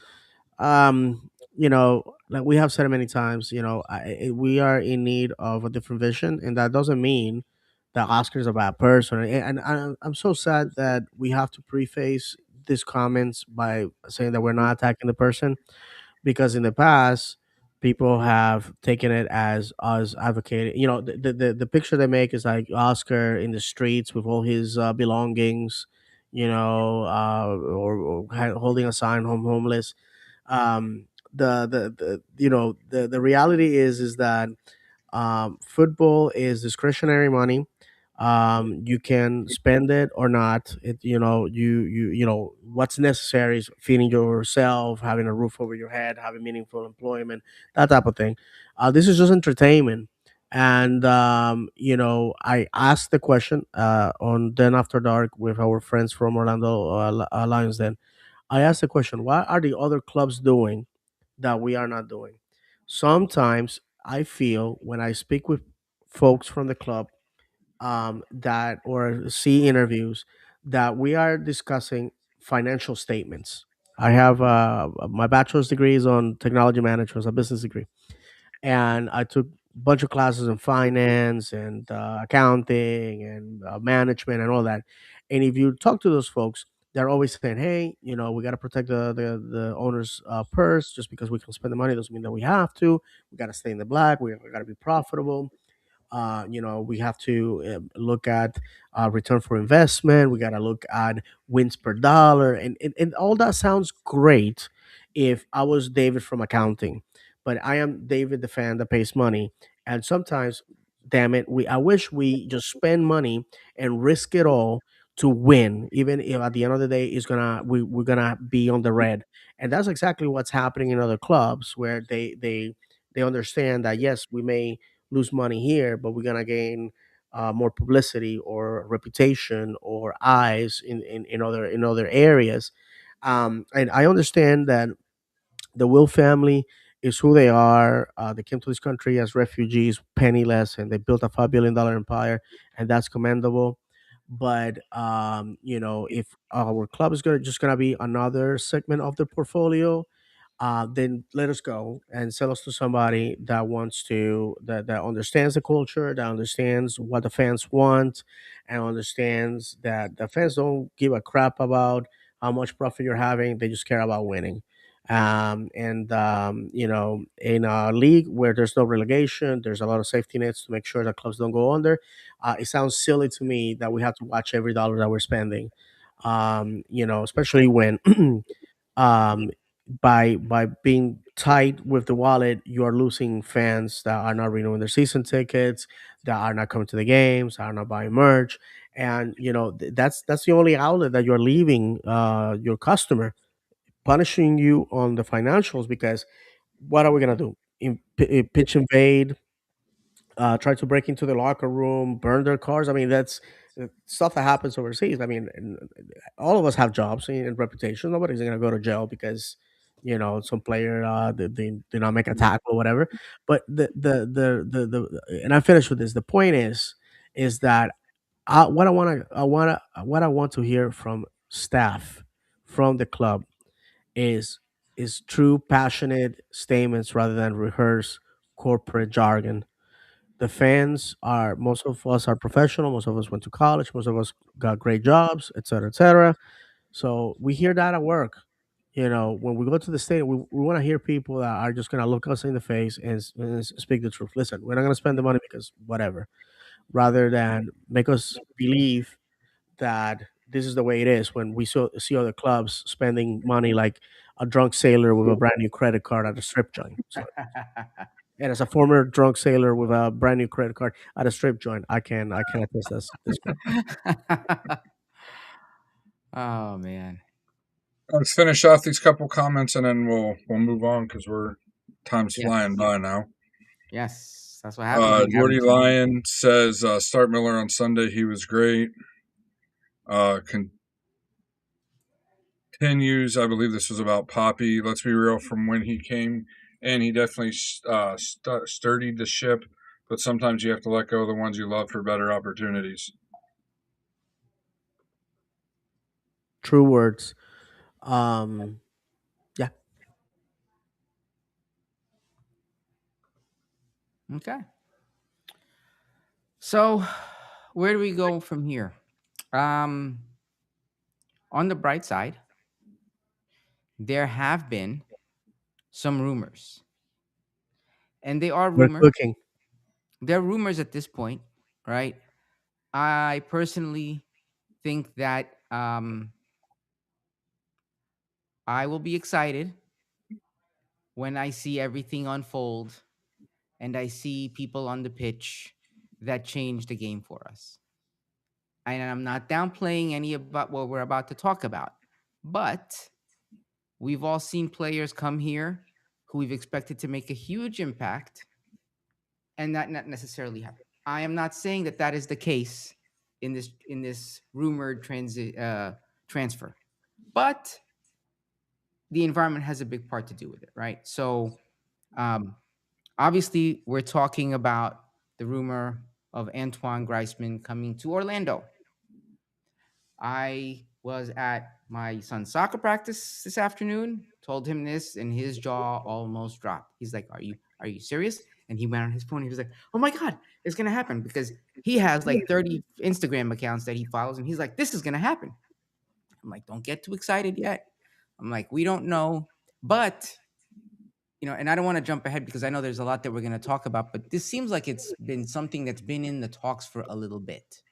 Like we have said it many times, we are in need of a different vision, and that doesn't mean that Oscar is a bad person. And I'm so sad that we have to preface these comments by saying that we're not attacking the person, because in the past people have taken it as us advocating. The picture they make is like Oscar in the streets with all his belongings, or holding a sign, home homeless. The reality is that football is discretionary money. You can spend it or not. What's necessary is feeding yourself, having a roof over your head, having meaningful employment, that type of thing. This is just entertainment. And I asked the question on Then After Dark with our friends from Orlando Lions. Then I asked the question, what are the other clubs doing that we are not doing? Sometimes I feel when I speak with folks from the club, that or see interviews, that we are discussing financial statements. I have my bachelor's degree is on technology management, a business degree, and I took a bunch of classes in finance and accounting and management and all that. And if you talk to those folks, they're always saying, "Hey, we got to protect the owner's purse. Just because we can spend the money doesn't mean that we have to. We got to stay in the black. We got to be profitable. We have to look at return for investment. We got to look at wins per dollar, and all that sounds great if I was David from accounting, but I am David, the fan that pays money, and sometimes, damn it, I wish we just spend money and risk it all to win, even if at the end of the day we're gonna be on the red, and that's exactly what's happening in other clubs where they understand that yes, we may lose money here, but we're gonna gain more publicity or reputation or eyes in other areas. And I understand that the Will family is who they are. They came to this country as refugees, penniless, and they built a $5 billion empire, and that's commendable. But if our club is gonna be another segment of the portfolio, then let us go and sell us to somebody that understands the culture, that understands what the fans want, and understands that the fans don't give a crap about how much profit you're having. They just care about winning. And in a league where there's no relegation, there's a lot of safety nets to make sure that clubs don't go under. It sounds silly to me that we have to watch every dollar that we're spending. Especially when um, by being tight with the wallet, you are losing fans that are not renewing their season tickets, that are not coming to the games, are not buying merch, and that's the only outlet that you're leaving your customer, punishing you on the financials. Because what are we gonna do? Pitch invade, try to break into the locker room, burn their cars. I mean, that's stuff that happens overseas. I mean, all of us have jobs and reputation. Nobody's gonna go to jail because some player did not make a tackle or whatever. But and I finished with this. The point is that what I want to hear from staff, from the club, is true passionate statements rather than rehearsed corporate jargon. The fans are Most of us are professional, most of us went to college, most of us got great jobs, etc., etc. So we hear that at work. When we go to the stadium, we want to hear people that are just going to look us in the face and speak the truth. Listen, we're not going to spend the money because whatever, rather than make us believe that this is the way it is when we see other clubs spending money like a drunk sailor with a brand new credit card at a strip joint. So, and as a former drunk sailor with a brand new credit card at a strip joint, I can attest this crap. Oh man. Let's finish off these couple comments and then we'll move on because we're time's flying Yes. by now. Yes. That's what happens when you have Jordy too many. Lyon says start Miller on Sunday. He was great. Uh, Continues. I believe this was about Poppy. Let's be real. From when he came in, he definitely sturdied the ship. But sometimes you have to let go of the ones you love for better opportunities. True words. Um, yeah. Okay. So where do we go from here? Um, on the bright side, there have been some rumors, and they are We're rumors. cooking. They're rumors at this point, right? I personally think that I will be excited when I see everything unfold and I see people on the pitch that change the game for us. And I'm not downplaying any about what we're about to talk about, but we've all seen players come here who we've expected to make a huge impact, and that not necessarily happen. I am not saying that that is the case in this rumored transfer, but the environment has a big part to do with it, right? So um, obviously, we're talking about the rumor of Antoine Griezmann coming to Orlando. I was at my son's soccer practice this afternoon, told him this, and his jaw almost dropped. He's like, are you serious?" And he went on his phone. He was like, "Oh my God, it's gonna happen," because he has like 30 Instagram accounts that he follows, and he's like, "This is gonna happen." I'm like, "Don't get too excited yet." I'm like, "We don't know." But and I don't want to jump ahead because I know there's a lot that we're going to talk about, but this seems like it's been something that's been in the talks for a little bit.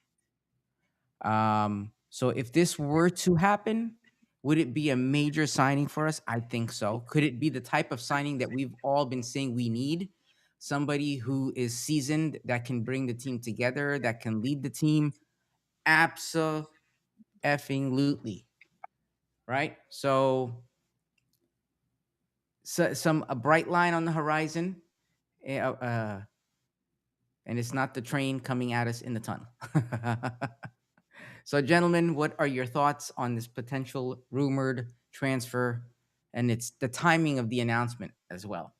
So if this were to happen, would it be a major signing for us? I think so. Could it be the type of signing that we've all been saying we need? Somebody who is seasoned, that can bring the team together, that can lead the team? Absolutely, right? So some a bright line on the horizon, and it's not the train coming at us in the tunnel. So, gentlemen, what are your thoughts on this potential rumored transfer, and it's the timing of the announcement as well?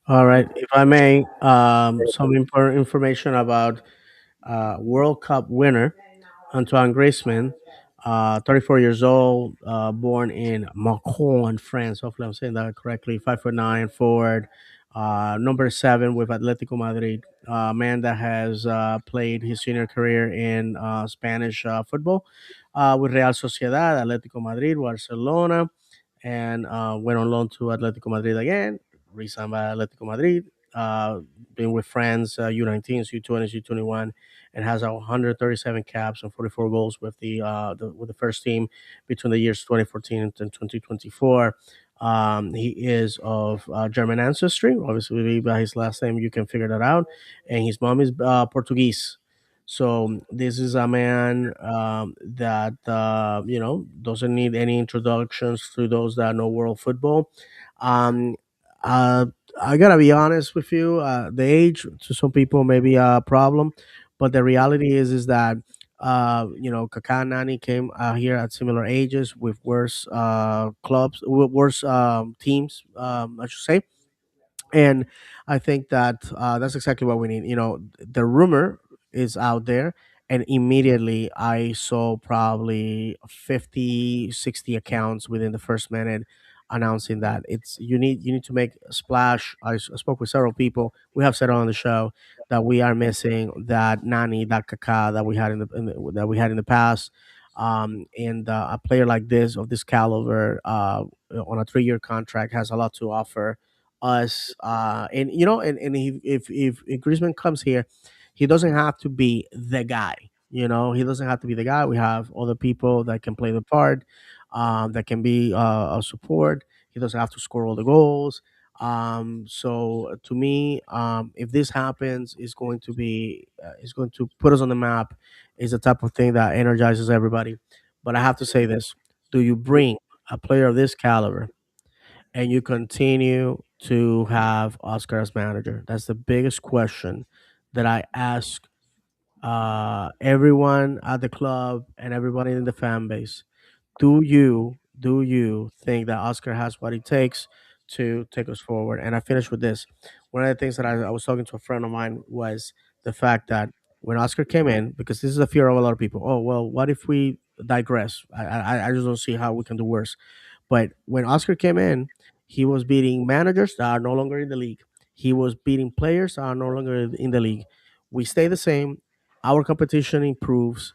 All right, if I may, some important information about World Cup winner Antoine Griezmann, 34 years old, born in Macon, France. Hopefully, I'm saying that correctly. 5'9" forward, number 7 with Atletico Madrid. A man that has played his senior career in Spanish football with Real Sociedad, Atletico Madrid, Barcelona, and went on loan to Atletico Madrid again. Re-signed by Atletico Madrid. Been with France, U19s, U20s, U21, and has 137 caps and 44 goals with with the first team between the years 2014 and 2024. He is of German ancestry. Obviously, by his last name, you can figure that out. And his mom is Portuguese. So this is a man that doesn't need any introductions to those that know world football. Um, uh, I gotta be honest with you. The age to some people may be a problem, but the reality is that Kaká and Nani came here at similar ages with worse clubs, with worse teams, I should say. And I think that that's exactly what we need. The rumor is out there, and immediately I saw probably 50, 60 accounts within the first minute announcing that it's you need to make a splash. I spoke with several people. We have said on the show that we are missing that Nani, that Kaka that we had that we had in the past. And a player like this, of this caliber, on a 3-year contract, has a lot to offer us. And if Griezmann comes here, he doesn't have to be the guy. He doesn't have to be the guy. We have other people that can play the part, that can be a support. He doesn't have to score all the goals. So to me, if this happens, it's going to put us on the map. Is the type of thing that energizes everybody. But I have to say this: do you bring a player of this caliber and you continue to have Oscar as manager? That's the biggest question that I ask everyone at the club and everybody in the fan base. Do you think that Oscar has what it takes to take us forward? And I finish with this. One of the things that I was talking to a friend of mine was the fact that when Oscar came in, because this is a fear of a lot of people. Oh well, what if we digress? I just don't see how we can do worse. But when Oscar came in, he was beating managers that are no longer in the league. He was beating players that are no longer in the league. We stay the same. Our competition improves.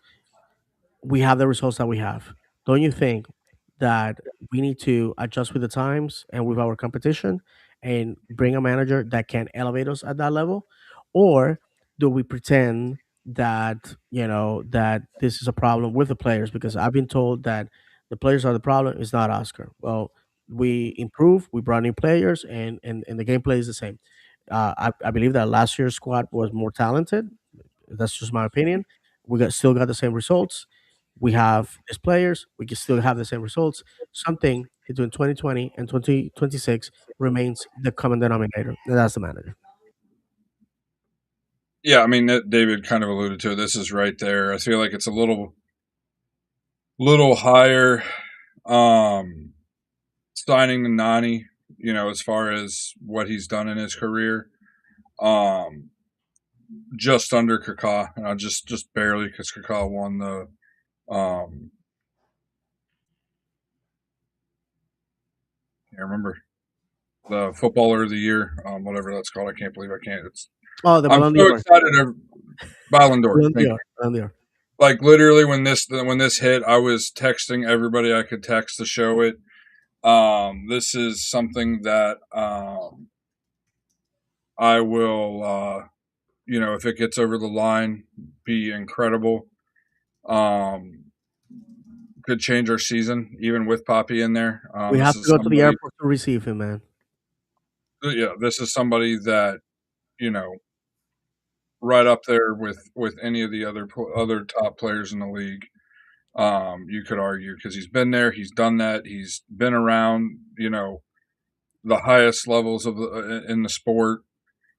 We have the results that we have. Don't you think that we need to adjust with the times and with our competition and bring a manager that can elevate us at that level? Or do we pretend that, that this is a problem with the players? Because I've been told that the players are the problem, it's not Oscar. Well, we improve, we brought new players, and the gameplay is the same. I believe that last year's squad was more talented. That's just my opinion. We still got the same results. We have these players. We can still have the same results. Something between 2020 and 2026 remains the common denominator. And that's the manager. Yeah, I mean, David kind of alluded to it. This is right there. I feel like it's a little higher. Um, Signing the Nani, as far as what he's done in his career, um, just under Kaká, just barely because Kaká won the um, I can't remember the footballer of the year, whatever that's called. I can't believe I can't. Oh, the I'm Ballon so d'Or. excited. Ballon d'Or. Ballon Thank d'Or. you. Ballon d'Or. Like literally when this hit, I was texting everybody I could text to show it. This is something that I will, if it gets over the line, be incredible. Um, could change our season even with Poppy in there. We This have to is go to the somebody. airport to receive him, man. Yeah, this is somebody that you know right up there with any of the other top players in the league. You could argue because he's been there, he's done that, he's been around, the highest levels of in the sport.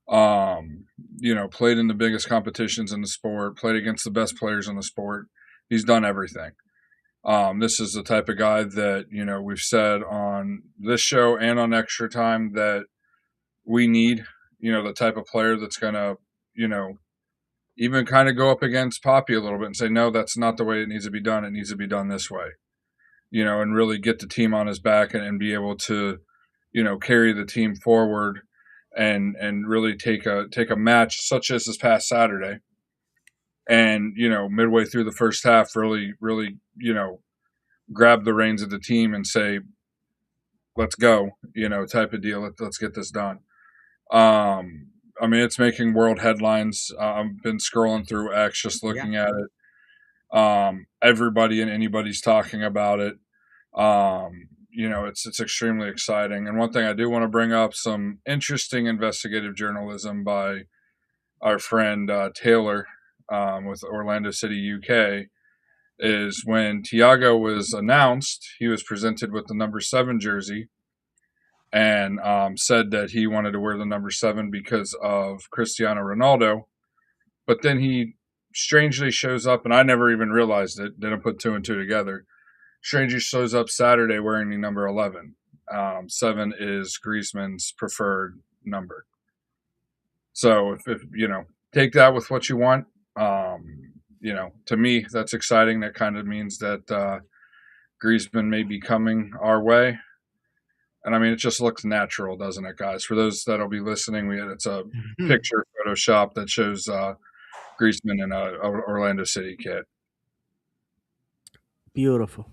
Played in the biggest competitions in the sport, played against the best players in the sport. He's done everything. This is the type of guy that we've said on this show and on Extra Time that we need. The type of player that's gonna, you know, even kind of go up against Poppy a little bit and say, no, that's not the way it needs to be done. It needs to be done this way. And really get the team on his back and be able to, carry the team forward and really take a match such as this past Saturday. And, midway through the first half, really, grab the reins of the team and say, let's go, type of deal. Let's get this done. I mean, it's making world headlines. I've been scrolling through X, just Yeah. looking at it. Everybody and anybody's talking about it. It's extremely exciting. And one thing I do want to bring up, some interesting investigative journalism by our friend Taylor with Orlando City, UK, is when Thiago was announced, he was presented with the number 7 jersey and said that he wanted to wear the number 7 because of Cristiano Ronaldo. But then he strangely shows up, and I never even realized it, didn't put 2 and 2 together. Strangely shows up Saturday wearing the number 11. 7 is Griezmann's preferred number. So if take that with what you want. To me, that's exciting. That kind of means that Griezmann may be coming our way. And I mean, it just looks natural, doesn't it, guys? For those that'll be listening, it's a picture Photoshop that shows Griezmann in a Orlando City kit. Beautiful.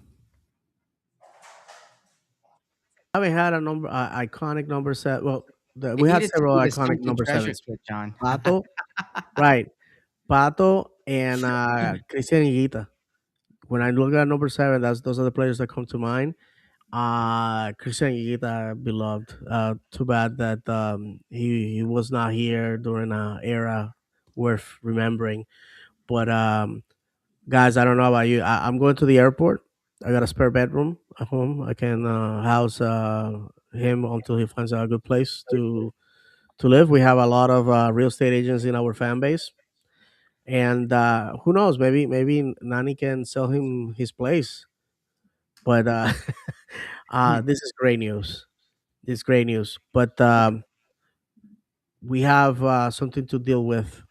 I haven't had a iconic number set. Well, You we need had to several send me the iconic Simply number Treasure sevens. kit, John. Pato, right? Pato and Christian Higuita. When I look at number 7, those are the players that come to mind. Christian Higuita, beloved. Too bad that he was not here during an era worth remembering. But guys, I don't know about you. I'm going to the airport. I got a spare bedroom at home. I can house him until he finds a good place to live. We have a lot of real estate agents in our fan base, and who knows? Maybe Nani can sell him his place. But this is great news. This is great news. But we have something to deal with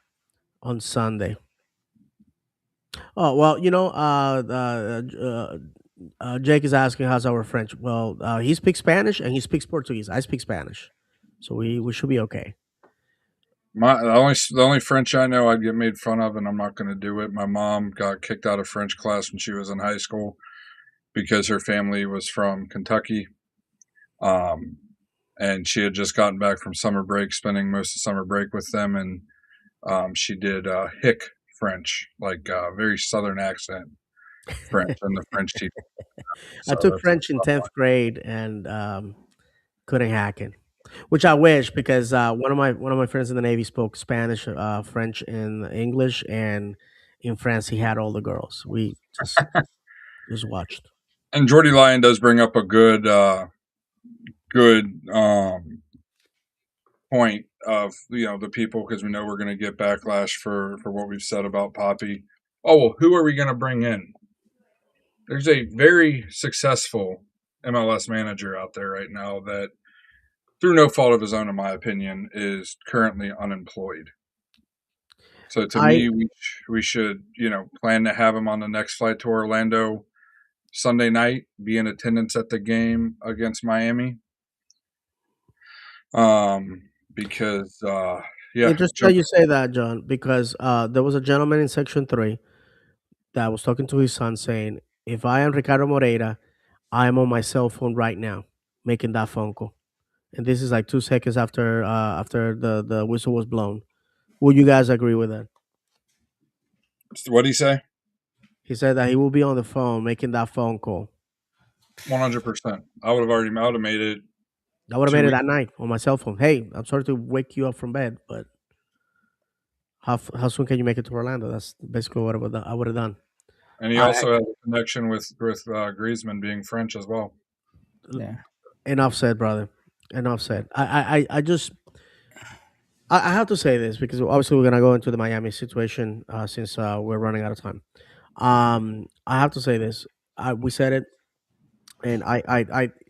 on Sunday. Oh well, Jake is asking how's our French. Well, he speaks Spanish and he speaks Portuguese. I speak Spanish, so we should be okay. The only French I know I'd get made fun of, and I'm not going to do it. My mom got kicked out of French class when she was in high school because her family was from Kentucky, um, and she had just gotten back from summer break, spending most of summer break with them, and she did hick French, like very southern accent French, and the French teacher. I So took that's French in 10th grade and couldn't hack it, which I wish because one of my friends in the Navy spoke Spanish, French, and English, and in France he had all the girls. We just watched. And Jordy Lyon does bring up a good point of the people, because we know we're going to get backlash for what we've said about Poppy. Oh well, who are we going to bring in? There's a very successful MLS manager out there right now that, through no fault of his own, in my opinion, is currently unemployed. So to I me, we should plan to have him on the next flight to Orlando Sunday night, be in attendance at the game against Miami. Because yeah, Interesting that jump. you say that, John, because there was a gentleman in Section 3 that was talking to his son saying, if I am Ricardo Moreira, I am on my cell phone right now making that phone call. And this is like 2 seconds after the whistle was blown. Would you guys agree with that? What do you say? He said that he will be on the phone making that phone call. 100%. I would have made it I would have two made it weeks. that night on my cell phone. Hey, I'm sorry to wake you up from bed, but how soon can you make it to Orlando? That's basically what I would have done. And he I, also has a connection with Griezmann being French as well. Yeah. enough said, brother. Enough said. I just I have to say this because obviously we're gonna go into the Miami situation since we're running out of time. I have to say this. We said it, and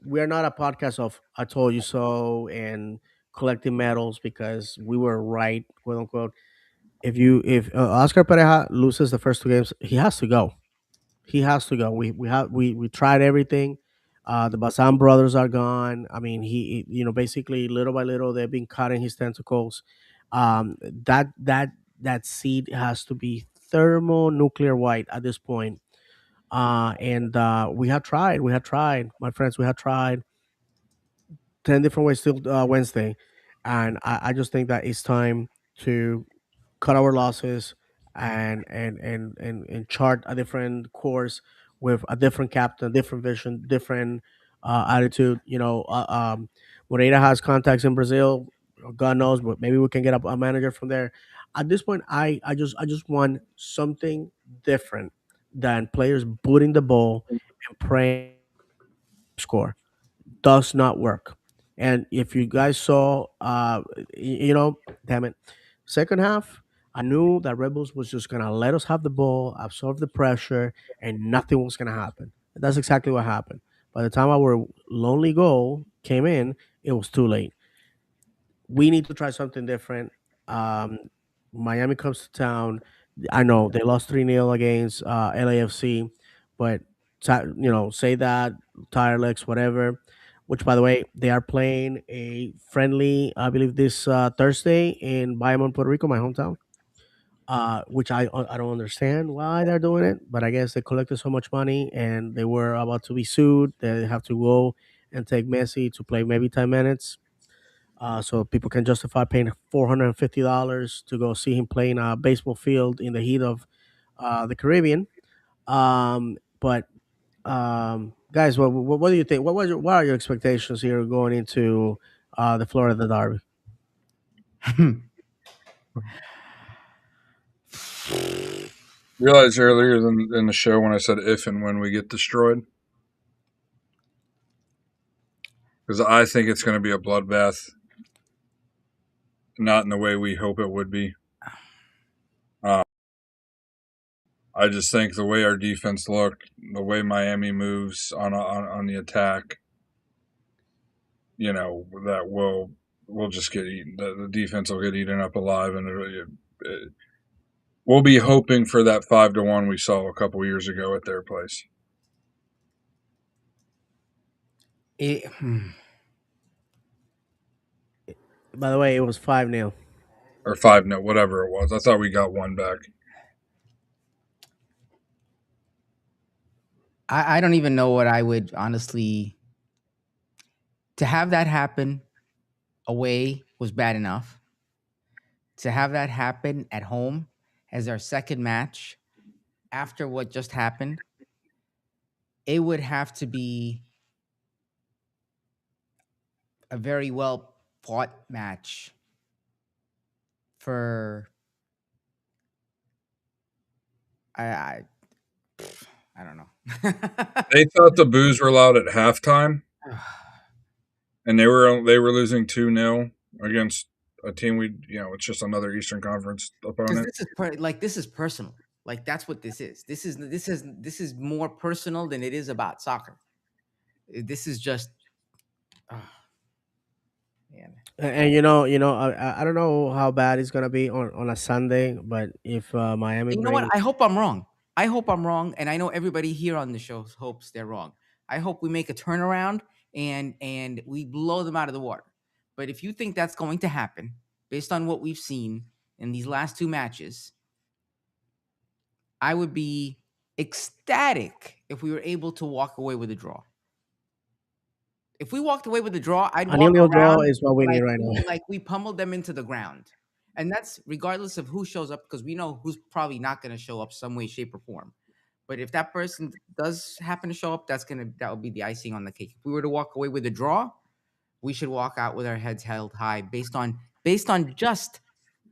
we are not a podcast of "I told you so" and collecting medals because we were right, quote unquote. If Oscar Pereja loses the first two games, he has to go. He has to go. We tried everything. The Bazan brothers are gone. I mean, basically little by little they've been cutting his tentacles. That seed has to be thermonuclear white at this point. And we have tried. We have tried, my friends. We have tried 10 different ways till Wednesday, and I just think that it's time to cut our losses and chart a different course with a different captain, different vision, different attitude. Moreira has contacts in Brazil. God knows, but maybe we can get a manager from there. At this point, I just want something different than players booting the ball and praying score. Does not work. And if you guys saw, damn it, second half, I knew that Red Bulls was just gonna let us have the ball, absorb the pressure, and nothing was gonna happen. And that's exactly what happened. By the time our lonely goal came in, it was too late. We need to try something different. Um, Miami comes to town. I know they lost 3-0 against LAFC, but say that tire legs, whatever. Which, by the way, they are playing a friendly, I believe, this Thursday in Bayamon, Puerto Rico, my hometown. Which I don't understand why they're doing it, but I guess they collected so much money and they were about to be sued. They have to go and take Messi to play maybe 10 minutes, so people can justify paying $450 to go see him play in a baseball field in the heat of the Caribbean. But guys, what do you think? What are your expectations here going into the Florida Derby? Realized earlier in the show when I said if and when we get destroyed, because I think it's going to be a bloodbath, not in the way we hope it would be. Uh, I just think the way our defense look, the way Miami moves on the attack, that we'll just get eaten. The defense will get eaten up alive, and we'll be hoping for that 5-1 we saw a couple years ago at their place, It, By the way, it was 5-0. or 5-0, whatever it was. I thought we got one back. I don't even know what I would honestly, to have that happen away was bad enough. To have that happen at home as our second match after what just happened, it would have to be a very well fought match for I I don't know. They thought the boos were allowed at halftime, and they were losing 2-0 against a team it's just another Eastern Conference Because opponent. this is personal. Like that's what this is. This is more personal than it is about soccer. This is just, oh, man. And I don't know how bad it's gonna be on a Sunday, but if Miami And you know what? brings I hope I'm wrong. I hope I'm wrong, and I know everybody here on the show hopes they're wrong. I hope we make a turnaround and we blow them out of the water. But if you think that's going to happen, based on what we've seen in these last two matches, I would be ecstatic if we were able to walk away with a draw. If we walked away with a draw, I'd a walk nil-nil draw around is what we need like right we now. like we pummeled them into the ground. And that's regardless of who shows up, because we know who's probably not going to show up some way, shape, or form. But if that person does happen to show up, that would be the icing on the cake. If we were to walk away with a draw, we should walk out with our heads held high based on just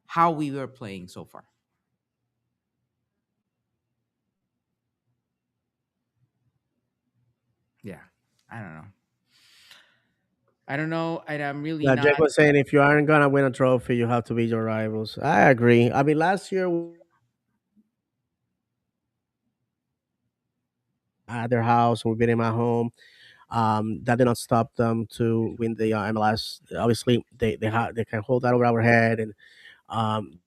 how we were playing so far. Yeah. I don't know. I don't know. I'm really Jake not. was saying if you aren't gonna win a trophy, you have to beat your rivals. I agree. I mean, last year at their house and we beat them at home. That did not stop them to win the MLS. Obviously, they can hold that over our head and um,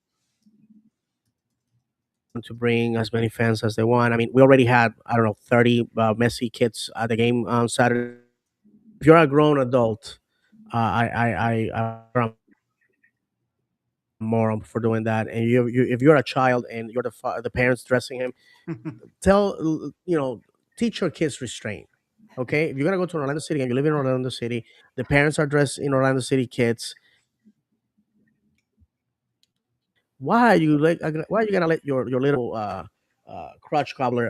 to bring as many fans as they want. I mean, we already had, I don't know, 30 Messi kids at the game on Saturday. If you're a grown adult, I'm more for doing that. And if you're a child and you're the parents dressing him, tell teach your kids restraint. Okay, if you're gonna go to Orlando City and you live in Orlando City, the parents are dressed in Orlando City kids. Why are you gonna let your little crutch cobbler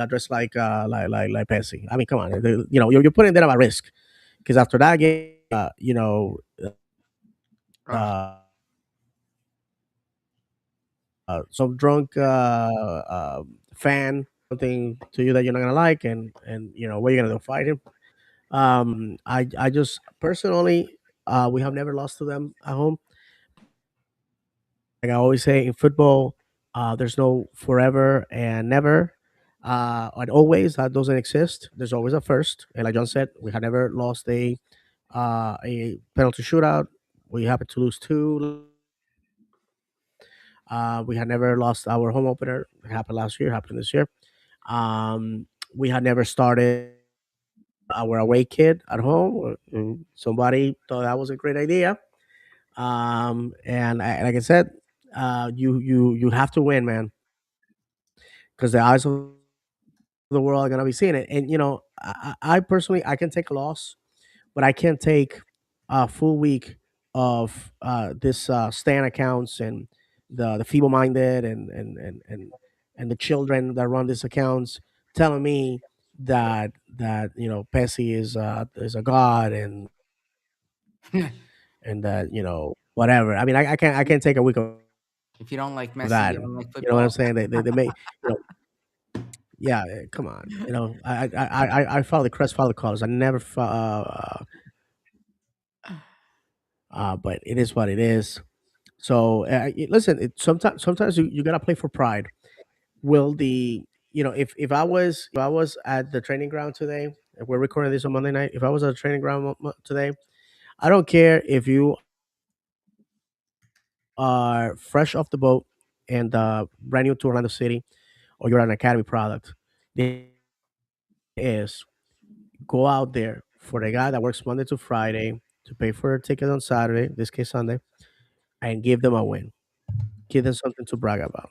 dress like Pepsi? I mean, come on, you're putting them at risk because after that game, Ugh. uh, some drunk fan something to you that you're not gonna like, and what are you gonna do? Fight him? I just personally, we have never lost to them at home. Like I always say in football, there's no forever and never, and always. That doesn't exist. There's always a first. And like John said, we had never lost a penalty shootout. We happened to lose two. We had never lost our home opener. It happened last year. Happened this year. We had never started our away kid at home. Somebody thought that was a great idea. Like I said, you have to win, man, because the eyes of the world are gonna be seeing it. And I personally I can take a loss, but I can't take a full week of this stan accounts and the feeble minded and the children that run these accounts telling me that Pessy is a god and that whatever. I mean, I can't take a week of If you don't like Messi, that. you don't like You know what I'm football. saying? They make yeah. Come on. I follow the crest, follow the colors. I never but it is what it is. So listen, sometimes you gotta play for pride. Will the if I was at the training ground today, if we're recording this on Monday night, if I was at the training ground today, I don't care if you are fresh off the boat and brand new to Orlando City, or you're an academy product. The is go out there for the guy that works Monday to Friday to pay for a ticket on Saturday, this case Sunday, and give them a win. Give them something to brag about.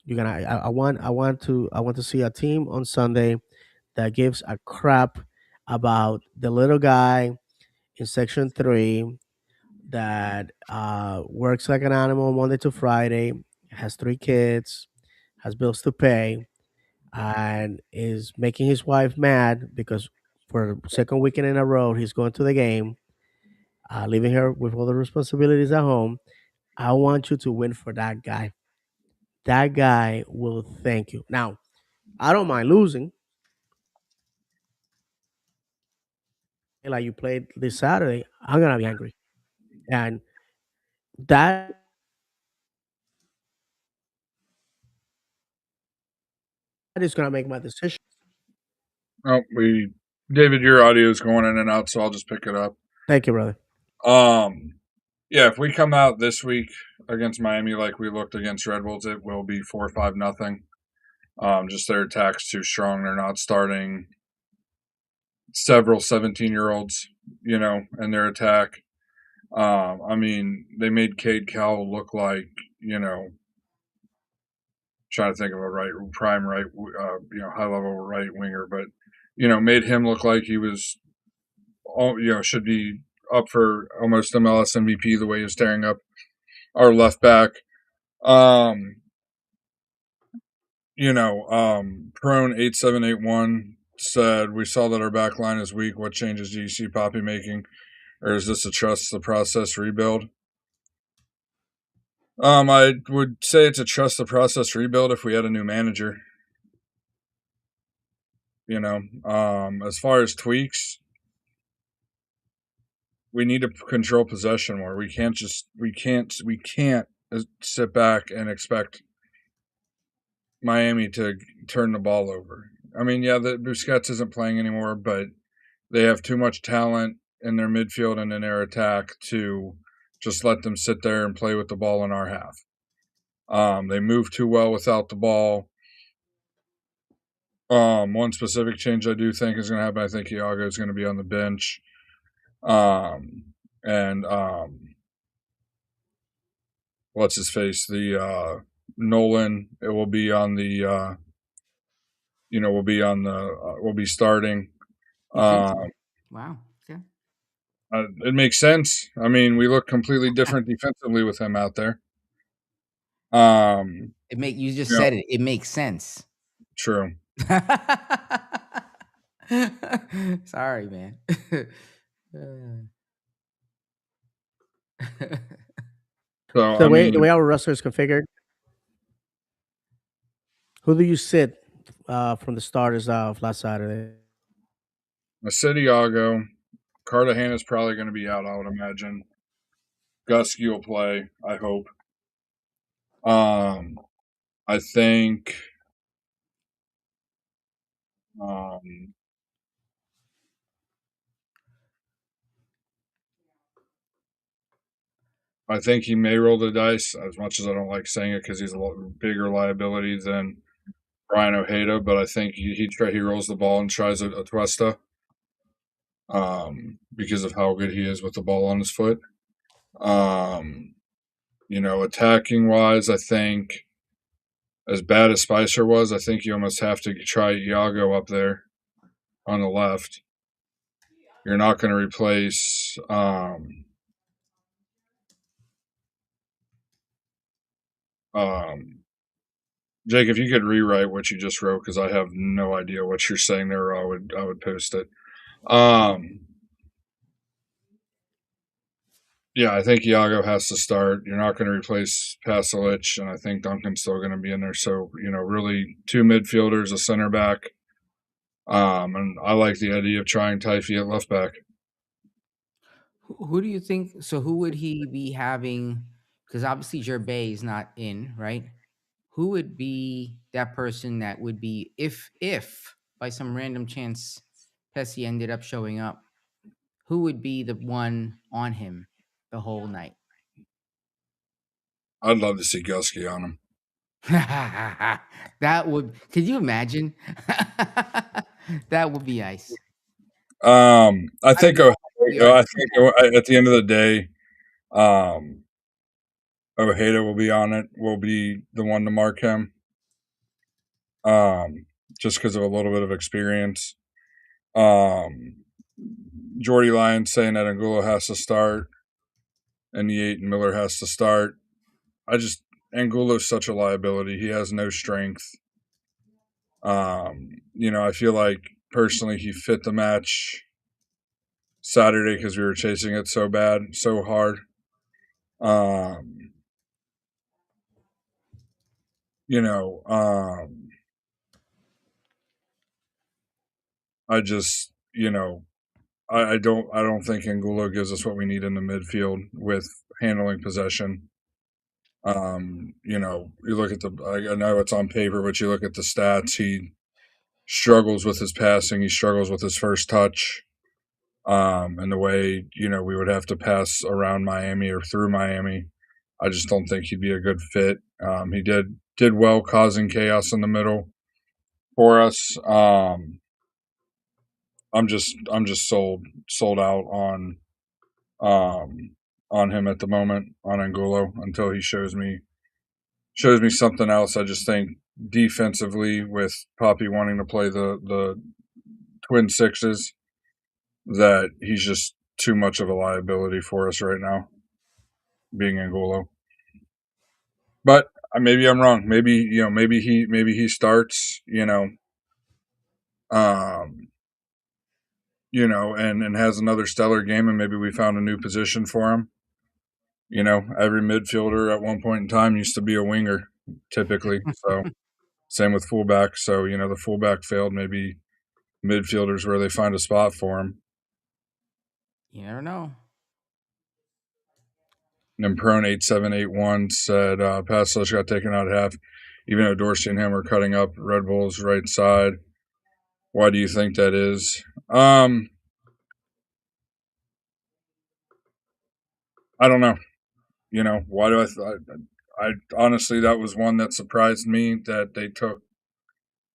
You're gonna. I want to see a team on Sunday that gives a crap about the little guy in Section 3 that works like an animal Monday to Friday, has 3 kids, has bills to pay, and is making his wife mad because for the second weekend in a row he's going to the game, leaving her with all the responsibilities at home. I want you to win for that guy. that guy will thank you. Now, I don't mind losing. Like you played this Saturday, I'm gonna be angry, and that is gonna make my decision. Oh, David, your audio is going in and out, so I'll just pick it up. Thank you, brother. Um, yeah, if we come out this week against Miami like we looked against Red Bulls, it will be 4-5-0. Just their attack's too strong. They're not starting several 17-year-olds, in their attack. I mean, they made Cade Cowell look like, trying to think of a prime right, high level right winger, but made him look like he was, should be up for almost MLS MVP the way he was tearing up our left back. Um, Prone 8781 said, "We saw that our back line is weak. What changes do you see Poppy making, or is this a trust the process rebuild?" I would say it's a trust the process rebuild if we had a new manager. As far as tweaks, we need to control possession more. We can't sit back and expect Miami to turn the ball over. I mean, yeah, the Busquets isn't playing anymore, but they have too much talent in their midfield and in their attack to just let them sit there and play with the ball in our half. They move too well without the ball. One specific change I do think is going to happen. I think Iago is going to be on the bench. And what's his face? The Nolan. It will be on the. Will be starting. You think so? Um, Wow. Okay. it makes sense. I mean, we look completely different defensively with him out there. Um, You just you know, said it. It makes sense. true. Sorry, man. So So I the mean, way our roster is configured, who do you sit from the starters of last Saturday? Iago, Cartagena is probably going to be out. I would imagine. Gusky will play. I hope. Um, I think. Um, I think he may roll the dice as much as I don't like saying it because he's a lot bigger liability than Brian Ojeda. But I think he rolls the ball and tries a Tuesta because of how good he is with the ball on his foot. Um, attacking wise, I think as bad as Spicer was, I think you almost have to try Iago up there on the left. You're not going to replace. Um, Jake, if you could rewrite what you just wrote, because I have no idea what you're saying there, or I would post it. Um, yeah, I think Iago has to start. You're not going to replace Pasalic, and I think Duncan's still going to be in there. So really two midfielders, a center back, and I like the idea of trying Taifi at left back. Who do you think? So who would he be having? Because obviously Gervais is not in, right? Who would be that person that would be if by some random chance Pessy ended up showing up? Who would be the one on him the whole night? I'd love to see Gusky on him. That would. Could you imagine? That would be ice. I I think know we are. I think at the end of the day, um, Ojeda will be on it. Will be the one to mark him. Just because of a little bit of experience. Jordy Lyons saying that Angulo has to start and the 8 and Miller has to start. Angulo's such a liability. He has no strength. I feel like personally he fit the match Saturday because we were chasing it so bad, so hard. Um, you know, I just, I don't think Angulo gives us what we need in the midfield with handling possession. You look at I know it's on paper, but you look at the stats. He struggles with his passing. He struggles with his first touch. And the way we would have to pass around Miami or through Miami, I just don't think he'd be a good fit. He did well causing chaos in the middle for us. I'm just sold out um, on him at the moment on Angulo until he shows me something else. I just think defensively, with Poppy wanting to play the twin sixes, that he's just too much of a liability for us right now, being Angulo. But maybe I'm wrong. Maybe he starts. Um, and has another stellar game, and maybe we found a new position for him. Every midfielder at one point in time used to be a winger, typically. So same with fullback. So the fullback failed. Maybe midfielders where they find a spot for him. You never know. And Prone 8781 said Passos got taken out at half, even though Dorsey and him are cutting up Red Bull's right side. Why do you think that is? I don't know. Why do I honestly, that was one that surprised me that they took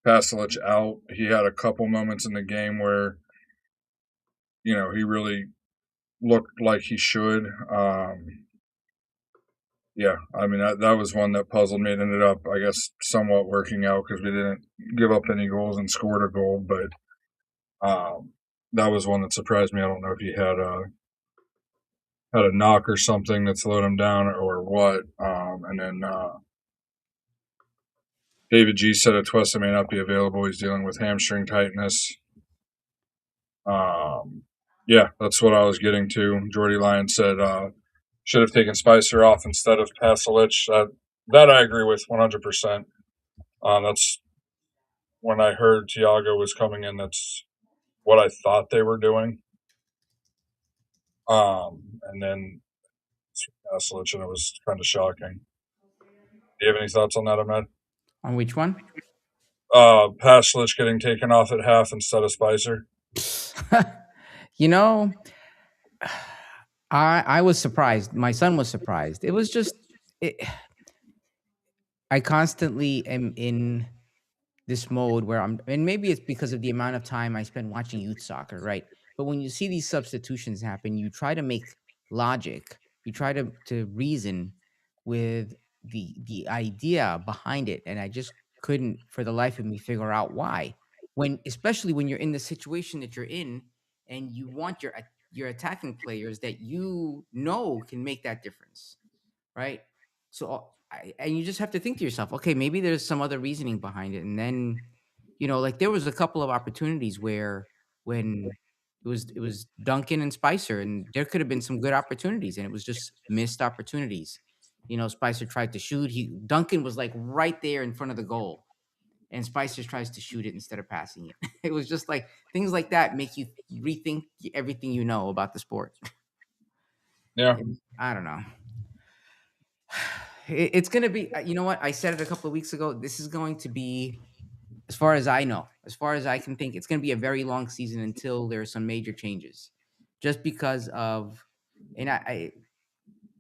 Pasalic out. He had a couple moments in the game where he really looked like he should. Yeah, I mean that was one that puzzled me. It ended up, I guess, somewhat working out because we didn't give up any goals and scored a goal. But that was one that surprised me. I don't know if he had a knock or something that slowed him down or what. And then David G said Atuesta may not be available. He's dealing with hamstring tightness. Yeah, that's what I was getting to. Jordy Lyon said should have taken Spicer off instead of Pasalic. That I agree with 100%. That's when I heard Tiago was coming in. That's what I thought they were doing. And then Pasalic, and it was kind of shocking. Do you have any thoughts on that, Ahmed? On which one? Pasalic getting taken off at half instead of Spicer. You know, I was surprised. My son was surprised. It was just I constantly am in this mode where and maybe it's because of the amount of time I spend watching youth soccer, right? But when you see these substitutions happen, you try to make logic, you try to reason with the idea behind it, and I just couldn't for the life of me figure out why. Especially when you're in the situation that you're in, and you want your attacking players that can make that difference, right? So and you just have to think to yourself, okay, maybe there's some other reasoning behind it. And then, like there was a couple of opportunities where when it was Duncan and Spicer, and there could have been some good opportunities, and it was just missed opportunities. Spicer tried to shoot. Duncan was like right there in front of the goal, and Spicer tries to shoot it instead of passing it. It was just like things like that make you rethink everything you know about the sport. Yeah. I don't know. It's going to be, you know what? I said it a couple of weeks ago. This is going to be, as far as I know, as far as I can think, it's going to be a very long season until there are some major changes. Just because of, and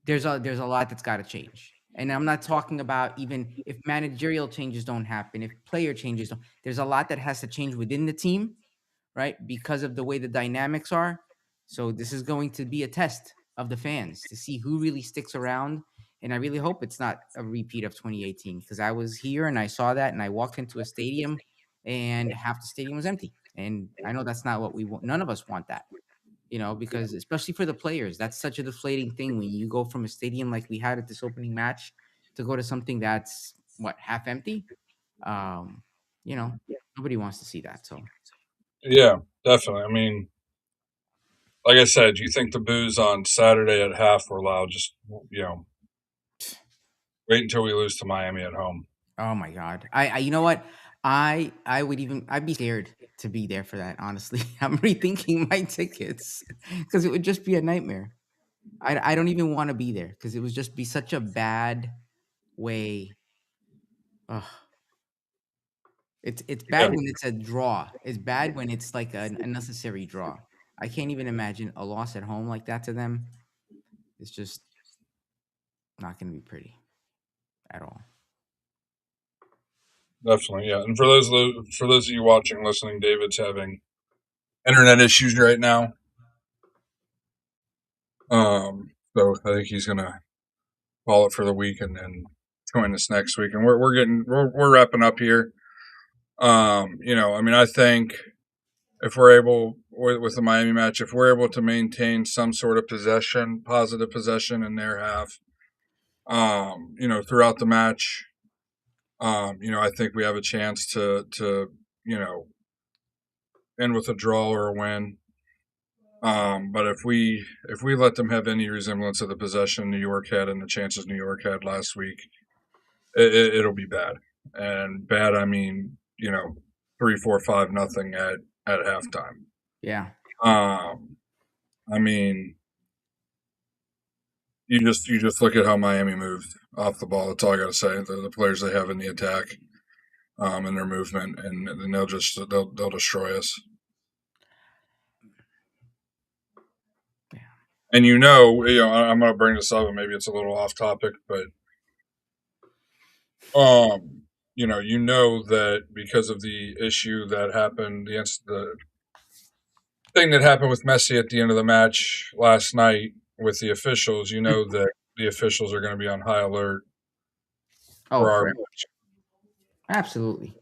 there's a lot that's got to change. And I'm not talking about even if managerial changes don't happen, if player changes don't, there's a lot that has to change within the team, right? Because of the way the dynamics are. So this is going to be a test of the fans to see who really sticks around. And I really hope it's not a repeat of 2018 because I was here and I saw that and I walked into a stadium and half the stadium was empty. And I know that's not what we want. None of us want that, because especially for the players, that's such a deflating thing when you go from a stadium like we had at this opening match to go to something that's half empty. Um, nobody wants to see that. So Yeah, definitely. I mean, like I said, you think the boos on Saturday at half were loud? Just wait until we lose to Miami at home. Oh my god. I you know what? I'd be scared to be there for that, honestly. I'm rethinking my tickets because it would just be a nightmare. I don't even want to be there because it would just be such a bad way. Ugh. It's Yeah, bad when it's a draw. It's bad when it's like an unnecessary draw. I can't even imagine a loss at home like that to them. It's just not going to be pretty at all. definitely. Yeah, and for those of you watching, listening, David's having internet issues right now. So I think he's gonna call it for the week and join us next week. And we're wrapping up here. I mean, I think if we're able with the Miami match, if we're able to maintain some sort of possession, positive possession in their half, throughout the match, I think we have a chance to end with a draw or a win. But if we let them have any resemblance of the possession New York had and the chances New York had last week, it'll be bad. And bad, I mean, 3, 4, 5, nothing at halftime. Yeah. Um, I mean, you just look at how Miami moved off the ball. That's all I got to say. The players they have in the attack, and their movement, and then they'll destroy us. Yeah. And I'm going to bring this up, and maybe it's a little off topic, but that because of the issue that happened, the thing that happened with Messi at the end of the match last night with the officials, that the officials are going to be on high alert Oh, for our forever. match. Absolutely.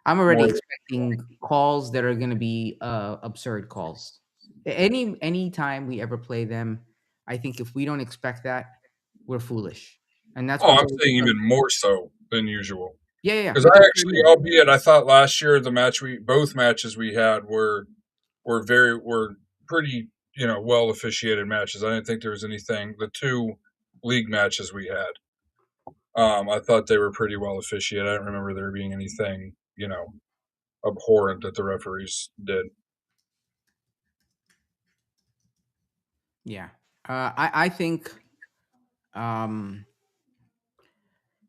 I'm already More, expecting calls that are going to be absurd calls. Any time we ever play them, I think if we don't expect that, we're foolish, and that's oh, what's I'm always saying come. even more so than usual. Yeah, yeah, yeah. Because But I that's what I actually, mean. albeit I thought last year both matches we had were pretty well officiated matches. I didn't think there was anything. The two league matches we had, I thought they were pretty well officiated. I don't remember there being anything abhorrent that the referees did. Yeah, I think um,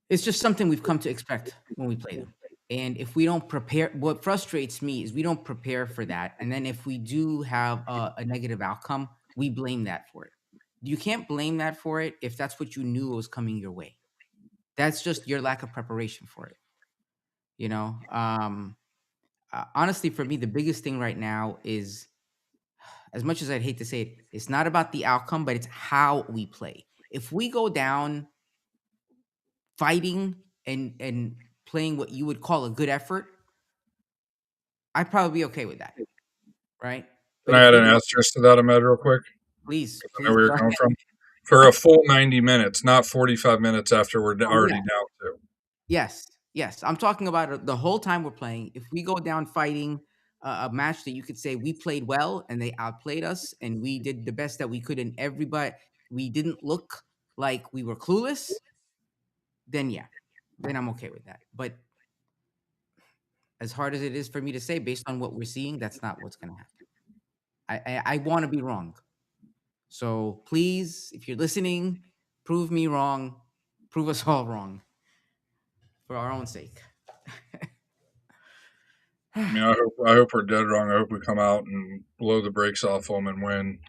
it's just something we've come to expect when we play them. And if we don't prepare, what frustrates me is we don't prepare for that. And then if we do have a negative outcome, we blame that for it. You can't blame that for it if that's what you knew was coming your way. That's just your lack of preparation for it. You know, honestly, for me, the biggest thing right now is, as much as I'd hate to say it, it's not about the outcome, but it's how we play. If we go down fighting and playing what you would call a good effort, I'd probably be okay with that, right? Can But I if add we an don't, asterisk to that, Ahmed, real quick? please, I know please where go you're ahead. coming from. For a full 90 minutes, not 45 minutes after we're Oh yeah, already down two. yes, yes. I'm talking about the whole time we're playing. If we go down fighting a match that you could say we played well and they outplayed us and we did the best that we could, and everybody we didn't look like we were clueless, then yeah, then I'm okay with that. But as hard as it is for me to say, based on what we're seeing, that's not what's going to happen. I want to be wrong. So please, if you're listening, prove me wrong. Prove us all wrong for our own sake. I mean, I hope we're dead wrong. I hope we come out and blow the brakes off them and win,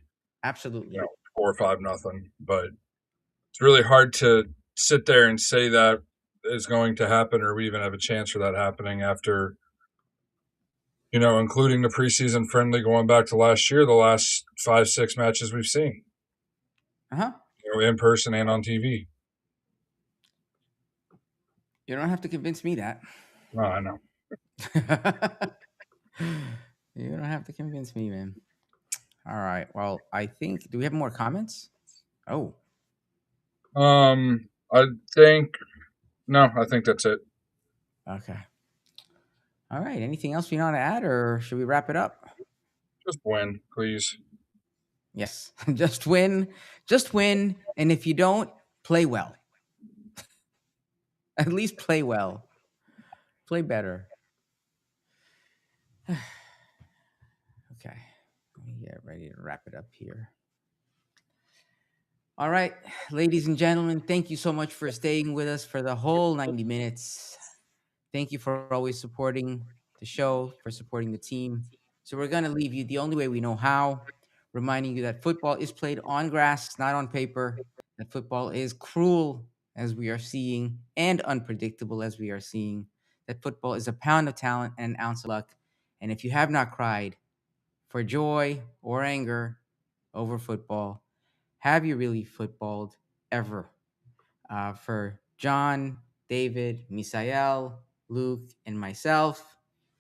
Absolutely. 4 or 5 nothing. But it's really hard to sit there and say that is going to happen, or we even have a chance for that happening after, including the preseason friendly going back to last year, the last 5, 6 matches we've seen, Uh huh. in person and on TV. You don't have to convince me that. Oh, I know. You don't have to convince me, man. All right. Well, I think. Do we have more comments? Oh, I think no, I think that's it. okay. All right. Anything else we want to add, or should we wrap it up? Just win, please. Yes. Just win. Just win. And if you don't, play well. At least play well. Play better. Okay. Let me get ready to wrap it up here. All right, ladies and gentlemen, thank you so much for staying with us for the whole 90 minutes. Thank you for always supporting the show, for supporting the team. So we're going to leave you the only way we know how, reminding you that football is played on grass, not on paper, that football is cruel as we are seeing and unpredictable as we are seeing, that football is a pound of talent and an ounce of luck. And if you have not cried for joy or anger over football, have you really footballed ever? For John, David, Misael, Luke, and myself,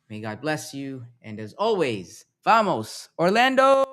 may God bless you. And as always, vamos, Orlando!